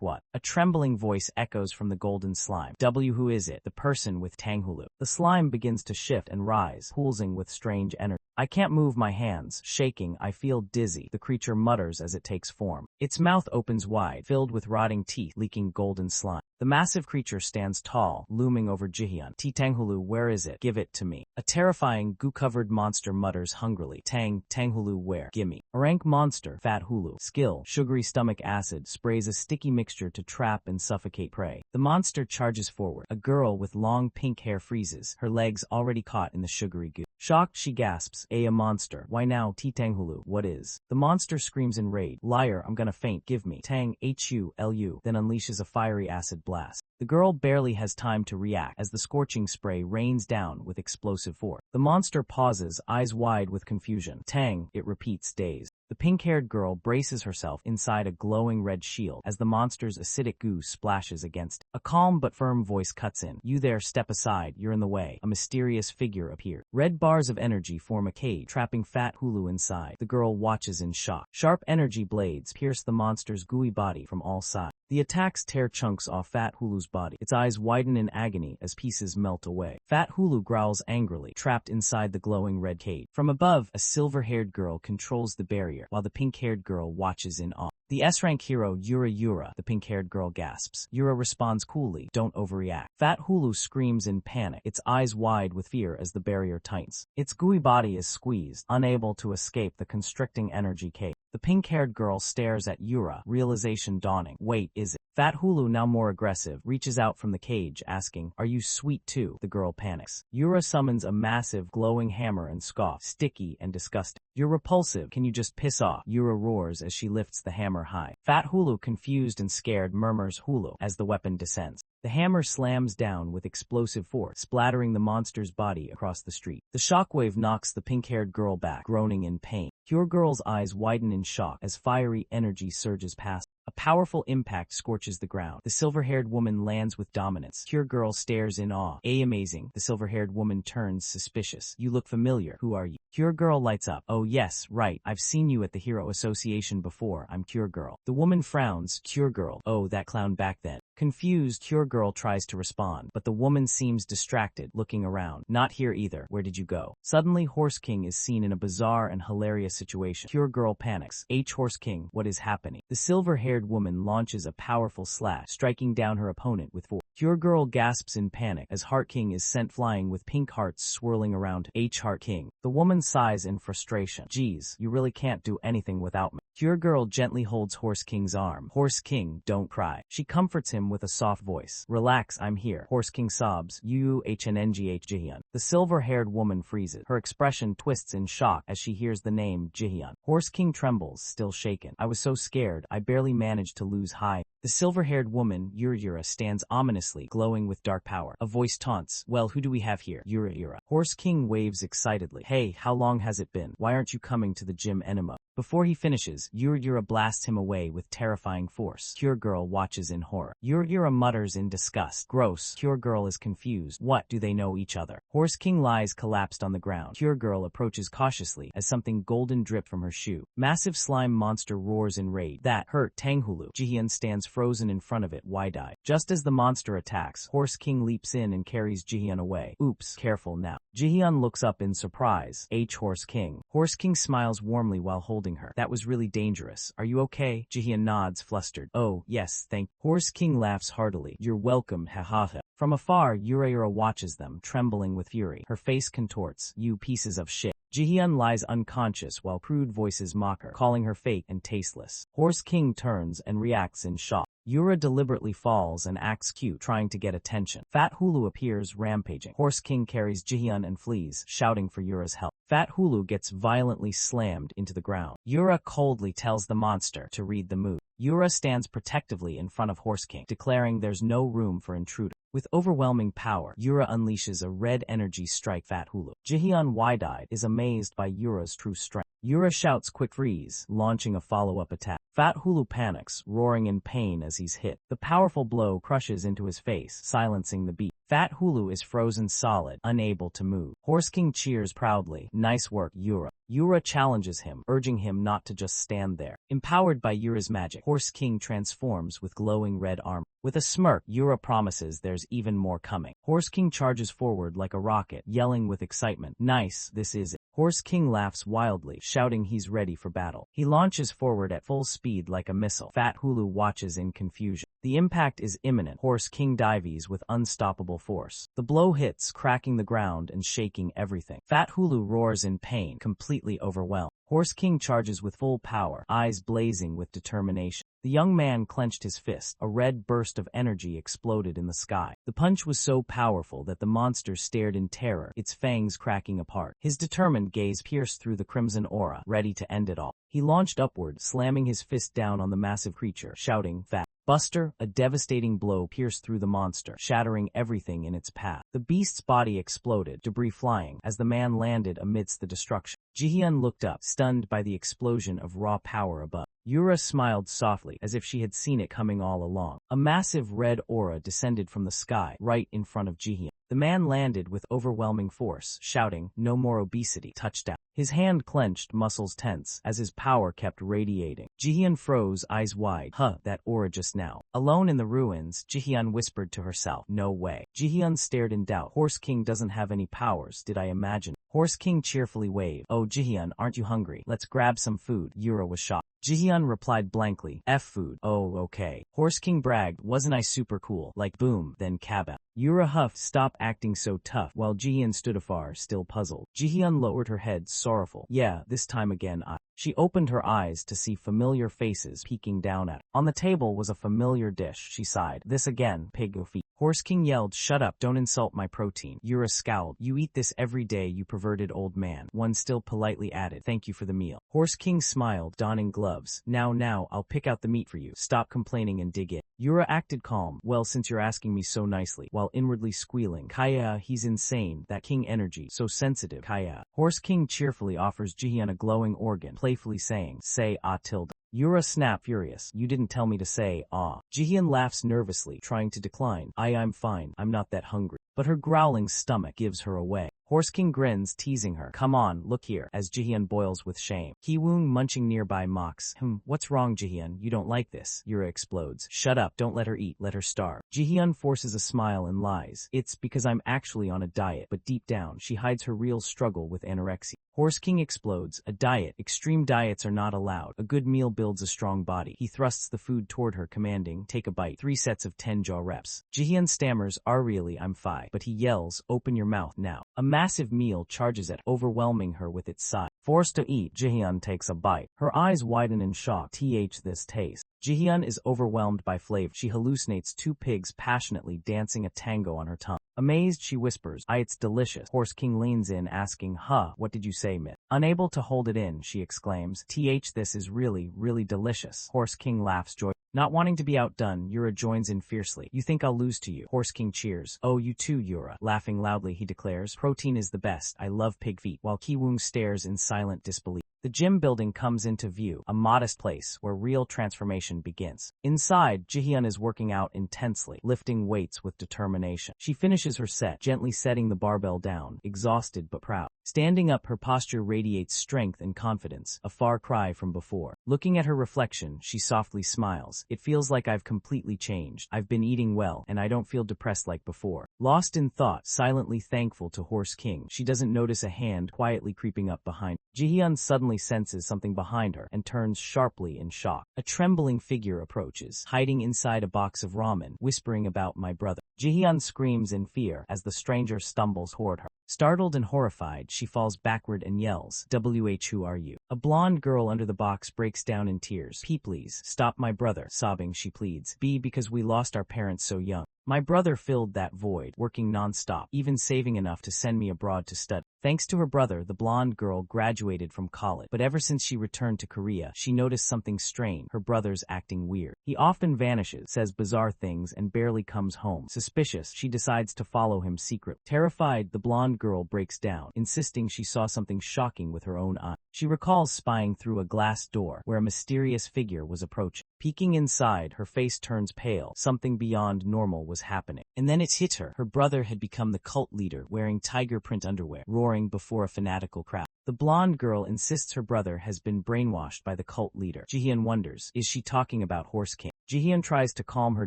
What? A trembling voice echoes from the golden slime. Who is it? The person with Fat Hulu. The slime begins to shift and rise, pulsing with strange energy. "I can't move my hands. Shaking, I feel dizzy," the creature mutters as it takes form. Its mouth opens wide, filled with rotting teeth, leaking golden slime. The massive creature stands tall, looming over Jihyun. Tanghulu, where is it? Give it to me. A terrifying, goo-covered monster mutters hungrily. Tanghulu, where? Gimme. A rank monster, Fat Hulu. Skill, sugary stomach acid, sprays a sticky mixture to trap and suffocate prey. The monster charges forward. A girl with long pink hair freezes, her legs already caught in the sugary goo. Shocked, she gasps, a monster. Why now, Tanghulu, what is? The monster screams in rage. Liar, I'm gonna faint, give me. Tang, Hulu, then unleashes a fiery acid blast. The girl barely has time to react as the scorching spray rains down with explosive force. The monster pauses, eyes wide with confusion. Tang, it repeats, dazed. The pink-haired girl braces herself inside a glowing red shield as the monster's acidic goo splashes against it. A calm but firm voice cuts in. You there, step aside, you're in the way. A mysterious figure appears. Red bars of energy form a cage, trapping Fat Hulu inside. The girl watches in shock. Sharp energy blades pierce the monster's gooey body from all sides. The attacks tear chunks off Fat Hulu's body. Its eyes widen in agony as pieces melt away. Fat Hulu growls angrily, trapped inside the glowing red cage. From above, a silver-haired girl controls the barrier, while the pink-haired girl watches in awe. The S-rank hero, Yura, the pink-haired girl gasps. Yura responds coolly, don't overreact. Fat Hulu screams in panic, its eyes wide with fear as the barrier tightens. Its gooey body is squeezed, unable to escape the constricting energy cage. The pink-haired girl stares at Yura, realization dawning. Wait, is it? Fat Hulu, now more aggressive, reaches out from the cage, asking, are you sweet too? The girl panics. Yura summons a massive, glowing hammer and scoffs, sticky and disgusting. You're repulsive, can you just piss off? Yura roars as she lifts the hammer high. Fat Hulu, confused and scared, murmurs Hulu as the weapon descends. The hammer slams down with explosive force, splattering the monster's body across the street. The shockwave knocks the pink-haired girl back, groaning in pain. Pure Girl's eyes widen in shock as fiery energy surges past. A powerful impact scorches the ground. The silver-haired woman lands with dominance. Pure Girl stares in awe. Amazing. The silver-haired woman turns suspicious. You look familiar. Who are you? Pure Girl lights up. Oh yes, right. I've seen you at the Hero Association before. I'm Pure Girl. The woman frowns. Pure Girl. Oh, that clown back then. Confused, Pure Girl tries to respond, but the woman seems distracted, looking around. Not here either. Where did you go? Suddenly, Horse King is seen in a bizarre and hilarious situation. Pure Girl panics. Horse King, what is happening? The silver-haired woman launches a powerful slash, striking down her opponent with force. Pure Girl gasps in panic as Heart King is sent flying with pink hearts swirling around Heart King. The woman sighs in frustration. Geez, you really can't do anything without me. Pure Girl gently holds Horse King's arm. Horse King, don't cry. She comforts him with a soft voice. Relax, I'm here. Horse King sobs. UHNNGH Jihyun. The silver-haired woman freezes. Her expression twists in shock as she hears the name Jihyun. Horse King trembles, still shaken. I was so scared, I barely managed to lose high. The silver-haired woman, Yura, stands ominously, glowing with dark power. A voice taunts. Well, who do we have here? Yura. Horse King waves excitedly. Hey, how long has it been? Why aren't you coming to the gym anymore? Before he finishes, Yura blasts him away with terrifying force. Pure Girl watches in horror. Yura mutters in disgust. Gross. Pure Girl is confused. What, do they know each other? Horse King lies collapsed on the ground. Pure Girl approaches cautiously as something golden drips from her shoe. Massive slime monster roars in rage. That hurt. Tanghulu. Jihyun stands frozen in front of it, wide-eyed. Just as the monster attacks, Horse King leaps in and carries Jihyun away. Oops, careful now. Jihyun looks up in surprise. Horse King. Horse King smiles warmly while holding her. That was really dangerous. Are you okay? Jihyun nods, flustered. Oh, yes, thank you. Horse King laughs heartily. You're welcome, ha. From afar, Yura watches them, trembling with fury. Her face contorts. You pieces of shit. Jihyun lies unconscious while crude voices mock her, calling her fake and tasteless. Horse King turns and reacts in shock. Yura deliberately falls and acts cute, trying to get attention. Fat Hulu appears, rampaging. Horse King carries Jihyun and flees, shouting for Yura's help. Fat Hulu gets violently slammed into the ground. Yura coldly tells the monster to read the mood. Yura stands protectively in front of Horse King, declaring there's no room for intruder. With overwhelming power, Yura unleashes a red energy strike Fat Hulu. Jihyun, wide-eyed, is amazed by Yura's true strength. Yura shouts quick freeze, launching a follow-up attack. Fat Hulu panics, roaring in pain as he's hit. The powerful blow crushes into his face, silencing the beat. Fat Hulu is frozen solid, unable to move. Horse King cheers proudly. Nice work, Yura. Yura challenges him, urging him not to just stand there. Empowered by Yura's magic, Horse King transforms with glowing red armor. With a smirk, Yura promises there's even more coming. Horse King charges forward like a rocket, yelling with excitement. Nice, this is it. Horse King laughs wildly, shouting he's ready for battle. He launches forward at full speed like a missile. Fat Hulu watches in confusion. The impact is imminent. Horse King dives with unstoppable force. The blow hits, cracking the ground and shaking everything. Fat Hulu roars in pain, completely overwhelmed. Horse King charges with full power, eyes blazing with determination. The young man clenched his fist. A red burst of energy exploded in the sky. The punch was so powerful that the monster stared in terror, its fangs cracking apart. His determined gaze pierced through the crimson aura, ready to end it all. He launched upward, slamming his fist down on the massive creature, shouting, "Fat Buster!" A devastating blow pierced through the monster, shattering everything in its path. The beast's body exploded, debris flying, as the man landed amidst the destruction. Jihyun looked up, stunned by the explosion of raw power above. Yura smiled softly, as if she had seen it coming all along. A massive red aura descended from the sky, right in front of Jihyun. The man landed with overwhelming force, shouting, "No more obesity." Touchdown. His hand clenched, muscles tense, as his power kept radiating. Jihyun froze, eyes wide. That aura just now. Alone in the ruins, Jihyun whispered to herself, "No way." Jihyun stared in doubt. Horse King doesn't have any powers, did I imagine? Horse King cheerfully waved. "Oh Jihyun, aren't you hungry? Let's grab some food." Yura was shocked. Jihyun replied blankly, "F food." "Oh, okay." Horse King bragged, "Wasn't I super cool? Like boom, then kaba." Yura huffed, "Stop acting so tough," while Jihyun stood afar, still puzzled. Jihyun lowered her head, sorrowful. "Yeah, this time again I." She opened her eyes to see familiar faces peeking down at her. On the table was a familiar dish. She sighed. "This again, pig feet." Horse King yelled, "Shut up, don't insult my protein." Yura scowled. "You eat this every day, you perverted old man." One still politely added, "Thank you for the meal." Horse King smiled, donning gloves. Now, I'll pick out the meat for you. Stop complaining and dig in." Yura acted calm. "Well, since you're asking me so nicely," while inwardly squealing, "Kaya, he's insane. That king energy, so sensitive, Kaya." Horse King cheerfully offers Jihyun a glowing organ, playfully saying, "Say ah tilde." Yura snapped, furious. "You didn't tell me to say, ah." Jihyun laughs nervously, trying to decline. I'm fine. I'm not that hungry." But her growling stomach gives her away. Horse King grins, teasing her. "Come on, look here," as Jihyun boils with shame. Kiwoong, munching nearby, mocks. What's wrong, Jihyun? You don't like this." Yura explodes. "Shut up, don't let her eat, let her starve." Jihyun forces a smile and lies. "It's because I'm actually on a diet," but deep down, she hides her real struggle with anorexia. Horse King explodes. "A diet. Extreme diets are not allowed. A good meal builds a strong body." He thrusts the food toward her, commanding, "Take a bite." 3 sets of 10 jaw reps. Jihyun stammers, really, I'm fine." But he yells, "Open your mouth now." A massive meal charges at, overwhelming her with its size. Forced to eat, Jihyun takes a bite. Her eyes widen in shock. This taste. Jihyun is overwhelmed by flavor. She hallucinates 2 pigs passionately dancing a tango on her tongue. Amazed, she whispers, "It's delicious." Horse King leans in, asking, What did you say, Myth?" Unable to hold it in, she exclaims, This is really, really delicious." Horse King laughs joyfully. Not wanting to be outdone, Yura joins in fiercely. "You think I'll lose to you?" Horse King cheers. "Oh, you too, Yura." Laughing loudly, he declares, "Protein is the best. I love pig feet." While Kiwoong stares in silent disbelief. The gym building comes into view, a modest place where real transformation begins. Inside, Jihyun is working out intensely, lifting weights with determination. She finishes her set, gently setting the barbell down, exhausted but proud. Standing up, her posture radiates strength and confidence, a far cry from before. Looking at her reflection, she softly smiles. "It feels like I've completely changed. I've been eating well, and I don't feel depressed like before." Lost in thought, silently thankful to Horse King, she doesn't notice a hand quietly creeping up behind. Jihyun suddenly senses something behind her and turns sharply in shock. A trembling figure approaches, hiding inside a box of ramen, whispering about "my brother." Jihyun screams in fear as the stranger stumbles toward her. Startled and horrified, she falls backward and yells, "Who are you?" A blonde girl under the box breaks down in tears. "P, please, stop my brother." Sobbing, she pleads, "B, because we lost our parents so young. My brother filled that void, working non-stop, even saving enough to send me abroad to study." Thanks to her brother, the blonde girl graduated from college. But ever since she returned to Korea, she noticed something strange. Her brother's acting weird. He often vanishes, says bizarre things, and barely comes home. Suspicious, she decides to follow him secretly. Terrified, the blonde girl breaks down, insisting she saw something shocking with her own eyes. She recalls spying through a glass door where a mysterious figure was approaching. Peeking inside, her face turns pale. Something beyond normal was happening. And then it hit her. Her brother had become the cult leader, wearing tiger print underwear, roaring before a fanatical crowd. The blonde girl insists her brother has been brainwashed by the cult leader. Jihyun wonders, is she talking about Horse King? Jihyun tries to calm her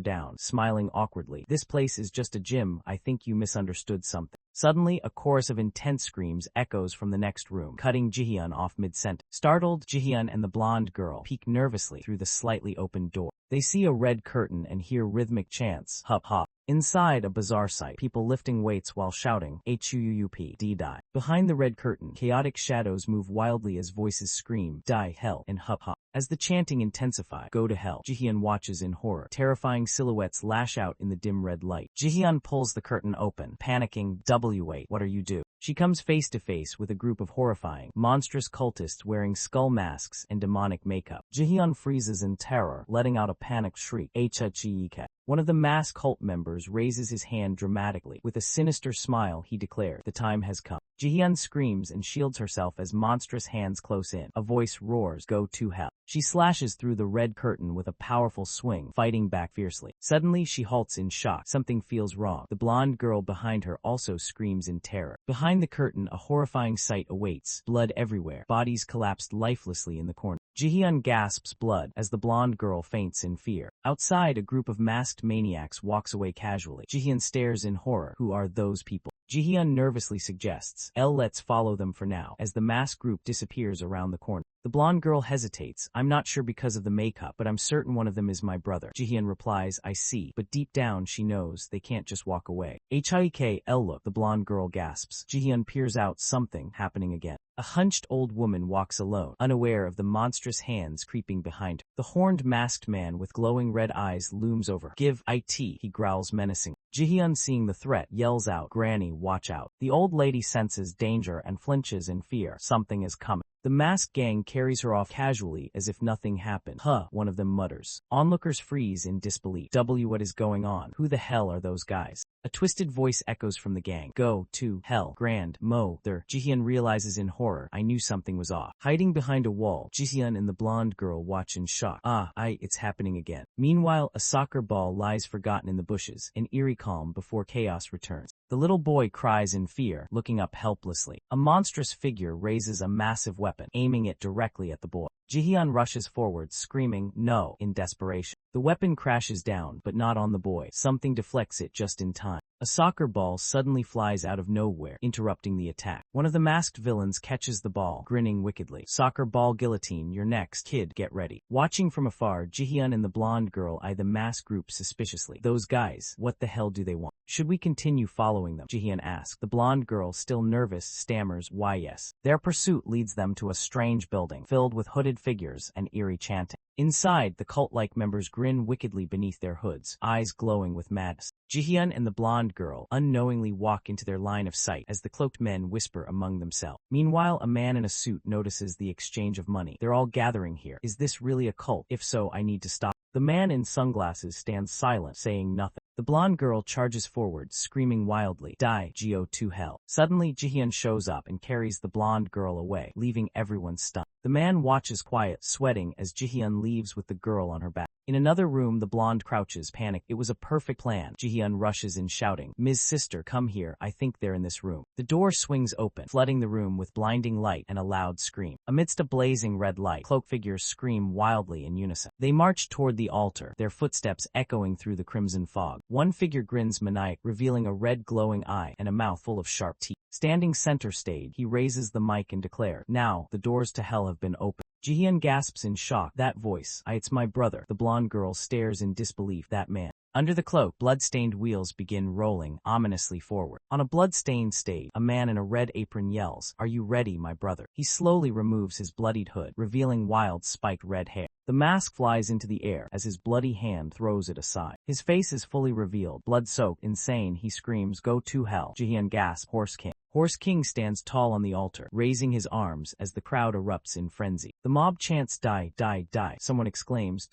down, smiling awkwardly. "This place is just a gym. I think you misunderstood something." Suddenly, a chorus of intense screams echoes from the next room, cutting Jihyun off mid-sentence. Startled, Jihyun and the blonde girl peek nervously through the slightly opened door. They see a red curtain and hear rhythmic chants, hup hup. Inside a bizarre sight, people lifting weights while shouting, HUUP, D-die. Behind the red curtain, chaotic shadows move wildly as voices scream, die, hell, and hup hup. As the chanting intensifies, go to hell, Jihyun watches in horror. Terrifying silhouettes lash out in the dim red light. Jihyun pulls the curtain open, panicking, wait, what are you doing? She comes face to face with a group of horrifying, monstrous cultists wearing skull masks and demonic makeup. Jihyun freezes in terror, letting out a panicked shriek, Anicaps. One of the masked cult members raises his hand dramatically. With a sinister smile, he declares, the time has come. Jihyun screams and shields herself as monstrous hands close in. A voice roars, go to hell. She slashes through the red curtain with a powerful swing, fighting back fiercely. Suddenly, she halts in shock. Something feels wrong. The blonde girl behind her also screams in terror. Behind the curtain, a horrifying sight awaits. Blood everywhere. Bodies collapsed lifelessly in the corner. Jihyun gasps blood as the blonde girl faints in fear. Outside, a group of masked maniacs walks away casually. Jihyun stares in horror. Who are those people? Jihyun nervously suggests, let's follow them for now, as the masked group disappears around the corner. The blonde girl hesitates. I'm not sure because of the makeup, but I'm certain one of them is my brother. Jihyun replies, I see, but deep down she knows they can't just walk away. Hikl look, the blonde girl gasps. Jihyun peers out, something happening again. A hunched old woman walks alone, unaware of the monstrous hands creeping behind her. The horned masked man with glowing red eyes looms over her. Give it, he growls menacing. Jihyun, seeing the threat, yells out, Granny, watch out. The old lady senses danger and flinches in fear. Something is coming. The masked gang carries her off casually as if nothing happened. One of them mutters. Onlookers freeze in disbelief. What is going on? Who the hell are those guys? A twisted voice echoes from the gang. Go to hell, Grand Mother. Jihyun realizes in horror. I knew something was off. Hiding behind a wall, Jihyun and the blonde girl watch in shock. It's happening again. Meanwhile, a soccer ball lies forgotten in the bushes, an eerie calm before chaos returns. The little boy cries in fear, looking up helplessly. A monstrous figure raises a massive weapon, aiming it directly at the boy. Jihyun rushes forward, screaming, no, in desperation. The weapon crashes down, but not on the boy. Something deflects it just in time. A soccer ball suddenly flies out of nowhere, interrupting the attack. One of the masked villains catches the ball, grinning wickedly. Soccer ball guillotine, you're next, kid, get ready. Watching from afar, Jihyun and the blonde girl eye the masked group suspiciously. Those guys, what the hell do they want? Should we continue following them? Jihyun asks. The blonde girl, still nervous, stammers, why yes. Their pursuit leads them to a strange building, filled with hooded figures and eerie chanting. Inside, the cult-like members grin wickedly beneath their hoods, eyes glowing with madness. Jihyun and the blonde girl unknowingly walk into their line of sight as the cloaked men whisper among themselves. Meanwhile, a man in a suit notices the exchange of money. They're all gathering here. Is this really a cult? If so, I need to stop. The man in sunglasses stands silent, saying nothing. The blonde girl charges forward, screaming wildly, die, go to hell. Suddenly, Jihyun shows up and carries the blonde girl away, leaving everyone stunned. The man watches quiet, sweating as Jihyun leaves with the girl on her back. In another room, the blonde crouches, panicked. It was a perfect plan. Jihyun rushes in, shouting, Ms. Sister, come here. I think they're in this room. The door swings open, flooding the room with blinding light and a loud scream. Amidst a blazing red light, cloaked figures scream wildly in unison. They march toward the altar, their footsteps echoing through the crimson fog. One figure grins maniac, revealing a red glowing eye and a mouth full of sharp teeth. Standing center stage, he raises the mic and declares, now, the doors to hell have been opened. Jihyun gasps in shock. That voice, it's my brother. The blonde girl stares in disbelief. That man. Under the cloak, blood-stained wheels begin rolling ominously forward. On a blood-stained stage, a man in a red apron yells, are you ready, my brother? He slowly removes his bloodied hood, revealing wild spiked red hair. The mask flies into the air as his bloody hand throws it aside. His face is fully revealed, blood-soaked, insane. He screams, go to hell. Jihyun gasps, Horse King. Horse King stands tall on the altar, raising his arms as the crowd erupts in frenzy. The mob chants, die, die, die. Someone exclaims,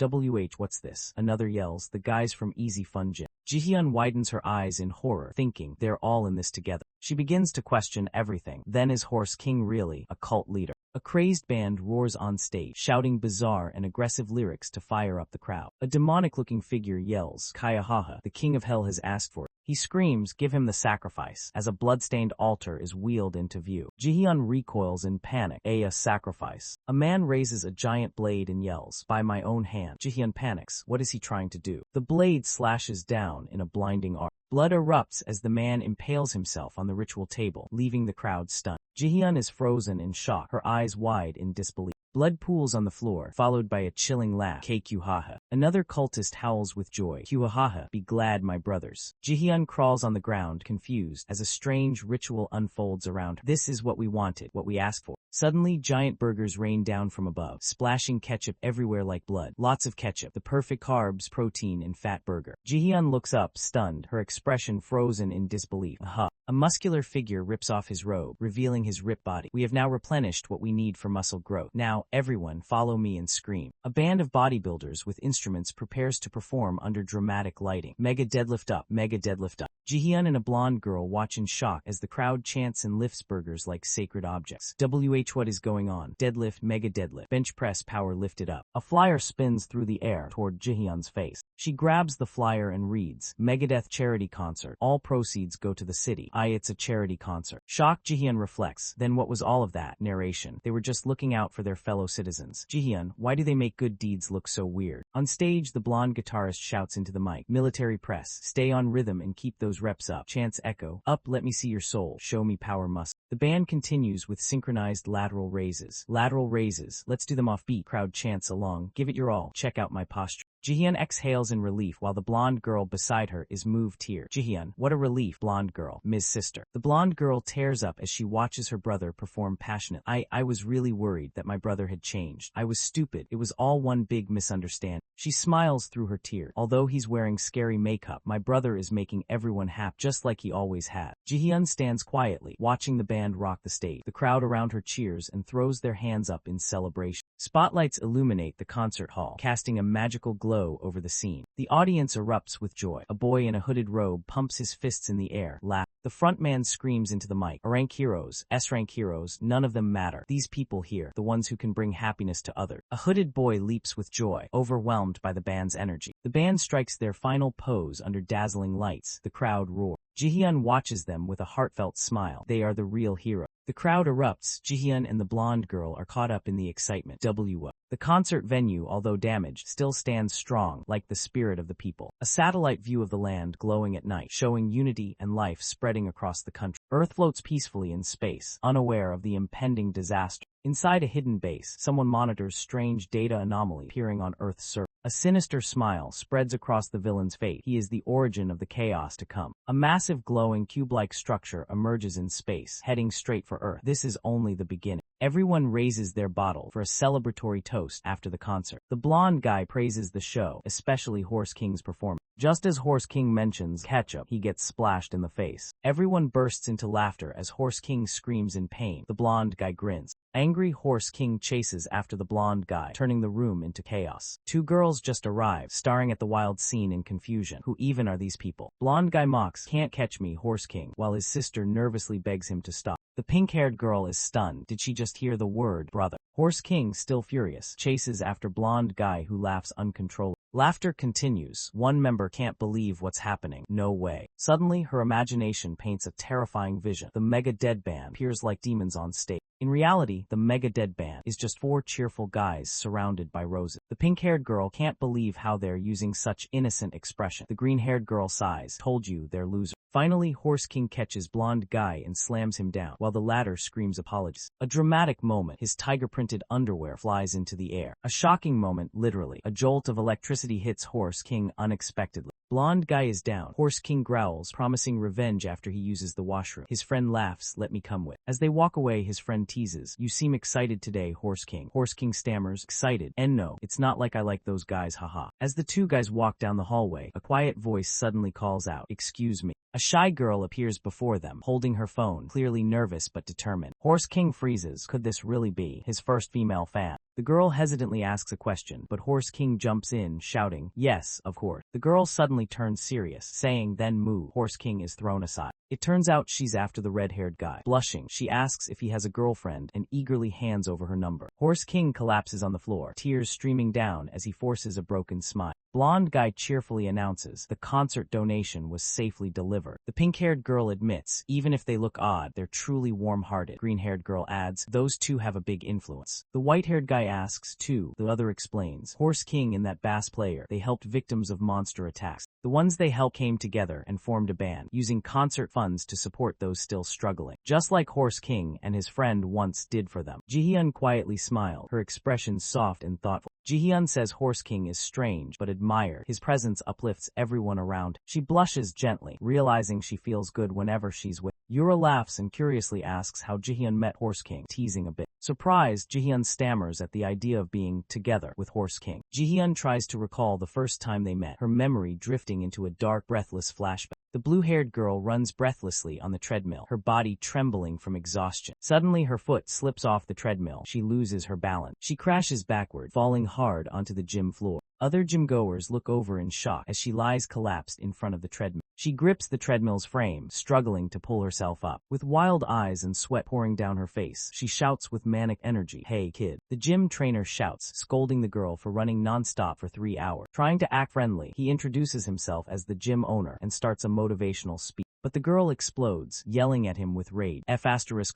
what's this? Another yells, the guys from Easy Fun Gym. Jihyun widens her eyes in horror, thinking, they're all in this together. She begins to question everything. Then is Horse King really a cult leader? A crazed band roars on stage, shouting bizarre and aggressive lyrics to fire up the crowd. A demonic-looking figure yells, Kayahaha, the king of hell has asked for it. He screams, "Give him the sacrifice," as a bloodstained altar is wheeled into view. Jihyun recoils in panic. A sacrifice. A man raises a giant blade and yells, "By my own hand." Jihyun panics. What is he trying to do? The blade slashes down in a blinding arc. Blood erupts as the man impales himself on the ritual table, leaving the crowd stunned. Jihyun is frozen in shock, her eyes wide in disbelief. Blood pools on the floor, followed by a chilling laugh. KQHaha. Another cultist howls with joy. QHaha. Be glad, my brothers. Jihyun crawls on the ground, confused, as a strange ritual unfolds around her. This is what we wanted, what we asked for. Suddenly, giant burgers rain down from above, splashing ketchup everywhere like blood. Lots of ketchup, the perfect carbs, protein, and fat burger. Jihyun looks up, stunned, her expression frozen in disbelief. Aha. A muscular figure rips off his robe, revealing his ripped body. We have now replenished what we need for muscle growth. Now, everyone, follow me and scream. A band of bodybuilders with instruments prepares to perform under dramatic lighting. Mega deadlift up, mega deadlift up. Jihyun and a blonde girl watch in shock as the crowd chants and lifts burgers like sacred objects. What is going on? Deadlift, mega deadlift, bench press, power lifted up. A flyer spins through the air toward Jihyun's face. She grabs the flyer and reads, Megadeth charity concert. All proceeds go to the city. It's a charity concert. Shocked, Jihyun reflects. Then what was all of that? Narration. They were just looking out for their fellow citizens. Jihyun, why do they make good deeds look so weird? On stage, the blonde guitarist shouts into the mic. Military press. Stay on rhythm and keep those reps up. Chants echo. Up, let me see your soul. Show me power muscle. The band continues with synchronized lateral raises. Lateral raises. Let's do them off beat. Crowd chants along. Give it your all. Check out my posture. Jihyun exhales in relief while the blonde girl beside her is moved here. Jihyun, what a relief. Blonde girl, Ms. Sister. The blonde girl tears up as she watches her brother perform passionately. I was really worried that my brother had changed. I was stupid. It was all one big misunderstanding. She smiles through her tears. Although he's wearing scary makeup, my brother is making everyone happy just like he always had. Jihyun stands quietly, watching the band rock the stage. The crowd around her cheers and throws their hands up in celebration. Spotlights illuminate the concert hall, casting a magical glow over the scene. The audience erupts with joy. A boy in a hooded robe pumps his fists in the air, laughing. The frontman screams into the mic. A-rank heroes, S-rank heroes, none of them matter. These people here, the ones who can bring happiness to others. A hooded boy leaps with joy, overwhelmed by the band's energy. The band strikes their final pose under dazzling lights. The crowd roars. Jihyun watches them with a heartfelt smile. They are the real hero. The crowd erupts. Jihyun and the blonde girl are caught up in the excitement. The concert venue, although damaged, still stands strong, like the spirit of the people. A satellite view of the land glowing at night, showing unity and life spreading across the country. Earth floats peacefully in space, unaware of the impending disaster. Inside a hidden base, someone monitors strange data anomaly appearing on Earth's surface. A sinister smile spreads across the villain's face. He is the origin of the chaos to come. A massive glowing cube-like structure emerges in space, heading straight for Earth. This is only the beginning. Everyone raises their bottle for a celebratory toast after the concert. The blonde guy praises the show, especially Horse King's performance. Just as Horse King mentions ketchup, he gets splashed in the face. Everyone bursts into laughter as Horse King screams in pain. The blonde guy grins. Angry Horse King chases after the blonde guy, turning the room into chaos. Two girls just arrive, staring at the wild scene in confusion. Who even are these people? Blonde guy mocks, "Can't catch me, Horse King," while his sister nervously begs him to stop. The pink-haired girl is stunned. Did she just hear the word brother? Horse King, still furious, chases after blonde guy who laughs uncontrollably. Laughter continues. One member can't believe what's happening. No way. Suddenly, her imagination paints a terrifying vision. The Mega Dead Band appears like demons on stage. In reality, the Mega Dead Band is just four cheerful guys surrounded by roses. The pink-haired girl can't believe how they're using such innocent expression. The green-haired girl sighs. Told you, they're losers. Finally, Horse King catches blonde guy and slams him down, while the latter screams apologies. A dramatic moment. His tiger-printed underwear flies into the air. A shocking moment, literally. A jolt of electricity hits Horse King unexpectedly. Blonde guy is down. Horse King growls, promising revenge after he uses the washroom. His friend laughs, "Let me come with." As they walk away, his friend teases, "You seem excited today, Horse King." Horse King stammers, "Excited? And no, it's not like I like those guys, haha." As the two guys walk down the hallway, a quiet voice suddenly calls out, "Excuse me." A shy girl appears before them, holding her phone, clearly nervous but determined. Horse King freezes. Could this really be his first female fan? The girl hesitantly asks a question, but Horse King jumps in, shouting, "Yes, of course." The girl suddenly turns serious, saying, "Then move." Horse King is thrown aside. It turns out she's after the red-haired guy. Blushing, she asks if he has a girlfriend and eagerly hands over her number. Horse King collapses on the floor, tears streaming down as he forces a broken smile. Blonde guy cheerfully announces the concert donation was safely delivered. The pink-haired girl admits, even if they look odd, they're truly warm-hearted. Green-haired girl adds, those two have a big influence. The white-haired guy asks, too. The other explains, Horse King and that bass player, they helped victims of monster attacks. The ones they helped came together and formed a band, using concert funds to support those still struggling, just like Horse King and his friend once did for them. Jihyun quietly smiled, her expression soft and thoughtful. Jihyun says Horse King is strange but admired. His presence uplifts everyone around. She blushes gently, realizing she feels good whenever she's with. Yura laughs and curiously asks how Jihyun met Horse King, teasing a bit. Surprised, Jihyun stammers at the idea of being together with Horse King. Jihyun tries to recall the first time they met, her memory drifting into a dark, breathless flashback. The blue-haired girl runs breathlessly on the treadmill, her body trembling from exhaustion. Suddenly, her foot slips off the treadmill. She loses her balance. She crashes backward, falling hard onto the gym floor. Other gym-goers look over in shock as she lies collapsed in front of the treadmill. She grips the treadmill's frame, struggling to pull herself up. With wild eyes and sweat pouring down her face, she shouts with manic energy, "Hey, kid." The gym trainer shouts, scolding the girl for running non-stop for 3 hours. Trying to act friendly, he introduces himself as the gym owner and starts a motivational speech. But the girl explodes, yelling at him with rage, "F***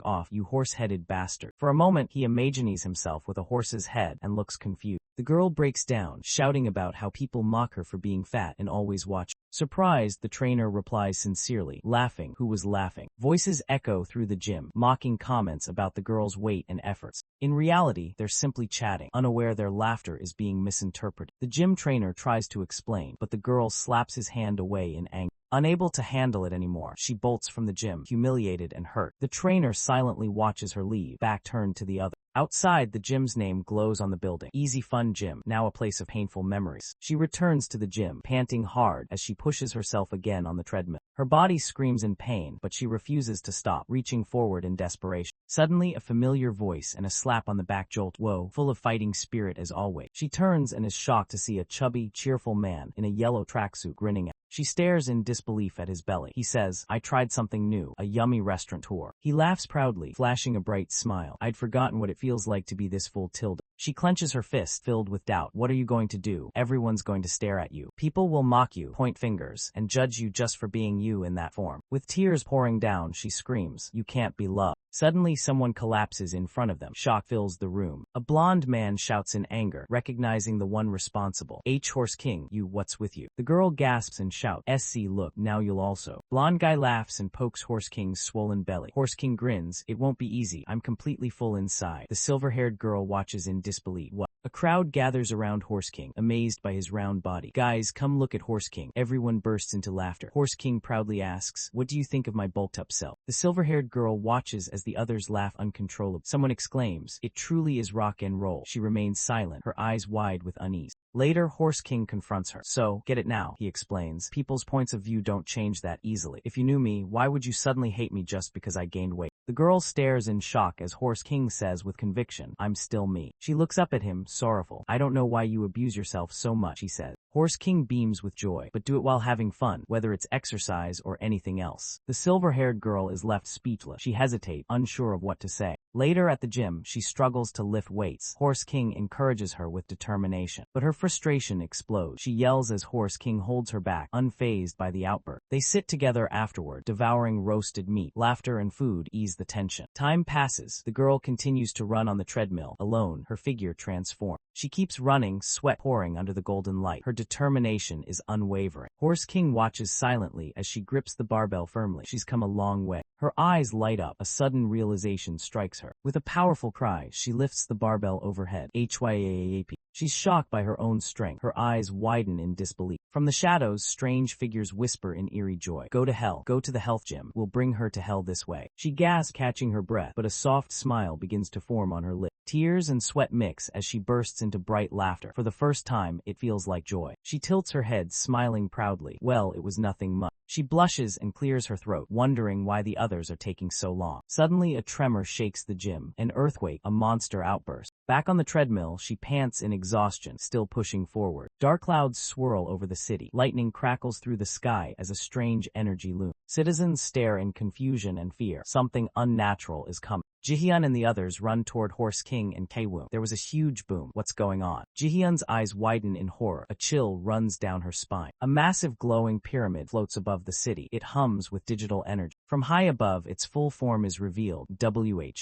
off, you horse-headed bastard." For a moment, he imagines himself with a horse's head and looks confused. The girl breaks down, shouting about how people mock her for being fat and always watch. Surprised, the trainer replies sincerely, laughing, who was laughing. Voices echo through the gym, mocking comments about the girl's weight and efforts. In reality, they're simply chatting, unaware their laughter is being misinterpreted. The gym trainer tries to explain, but the girl slaps his hand away in anger. Unable to handle it anymore, she bolts from the gym, humiliated and hurt. The trainer silently watches her leave, back turned to the other. Outside, the gym's name glows on the building. Easy Fun Gym, now a place of painful memories. She returns to the gym, panting hard as she pushes herself again on the treadmill. Her body screams in pain, but she refuses to stop, reaching forward in desperation. Suddenly, a familiar voice and a slap on the back jolt, "Whoa," full of fighting spirit as always. She turns and is shocked to see a chubby, cheerful man in a yellow tracksuit grinning at her. She stares in disbelief at his belly. He says, "I tried something new, a yummy restaurateur." He laughs proudly, flashing a bright smile. "I'd forgotten what it feels like to be this full tilde." She clenches her fist, filled with doubt. "What are you going to do? Everyone's going to stare at you. People will mock you, point fingers, and judge you just for being you in that form." With tears pouring down, she screams, "You can't be loved." Suddenly, someone collapses in front of them. Shock fills the room. A blonde man shouts in anger, recognizing the one responsible. "Horse King, you, what's with you?" The girl gasps and shouts, "SC, look, now you'll also." Blonde guy laughs and pokes Horse King's swollen belly. Horse King grins, "It won't be easy. I'm completely full inside." The silver-haired girl watches in disbelief. "What?" A crowd gathers around Horse King, amazed by his round body. "Guys, come look at Horse King." Everyone bursts into laughter. Horse King proudly asks, "What do you think of my bulked-up self?" The silver-haired girl watches as the others laugh uncontrollably. Someone exclaims, "It truly is rock and roll." She remains silent, her eyes wide with unease. Later, Horse King confronts her. "So, get it now," he explains. "People's points of view don't change that easily. If you knew me, why would you suddenly hate me just because I gained weight?" The girl stares in shock as Horse King says with conviction, "I'm still me." She looks up at him, sorrowful. "I don't know why you abuse yourself so much," he says. Horse King beams with joy, "But do it while having fun, whether it's exercise or anything else." The silver-haired girl is left speechless. She hesitates, unsure of what to say. Later at the gym, she struggles to lift weights. Horse King encourages her with determination, but her frustration explodes. She yells as Horse King holds her back, unfazed by the outburst. They sit together afterward, devouring roasted meat. Laughter and food ease the tension. Time passes. The girl continues to run on the treadmill, alone, her figure transformed. She keeps running, sweat pouring under the golden light. Her determination is unwavering. Horse King watches silently as she grips the barbell firmly. She's come a long way. Her eyes light up. A sudden realization strikes her. With a powerful cry, she lifts the barbell overhead. HYAAP. She's shocked by her own strength. Her eyes widen in disbelief. From the shadows, strange figures whisper in eerie joy. "Go to hell. Go to the health gym. We'll bring her to hell this way." She gasps, catching her breath, but a soft smile begins to form on her lips. Tears and sweat mix as she bursts into bright laughter. For the first time, it feels like joy. She tilts her head, smiling proudly. Well, it was nothing much. She blushes and clears her throat, wondering why the others are taking so long. Suddenly, a tremor shakes the gym. An earthquake, a monster outburst. Back on the treadmill, she pants in exhaustion, still pushing forward. Dark clouds swirl over the city. Lightning crackles through the sky as a strange energy looms. Citizens stare in confusion and fear. Something unnatural is coming. Jihyun and the others run toward Horse King and Taewoon. There was a huge boom. What's going on? Jihyun's eyes widen in horror. A chill runs down her spine. A massive glowing pyramid floats above the city. It hums with digital energy. From high above, its full form is revealed.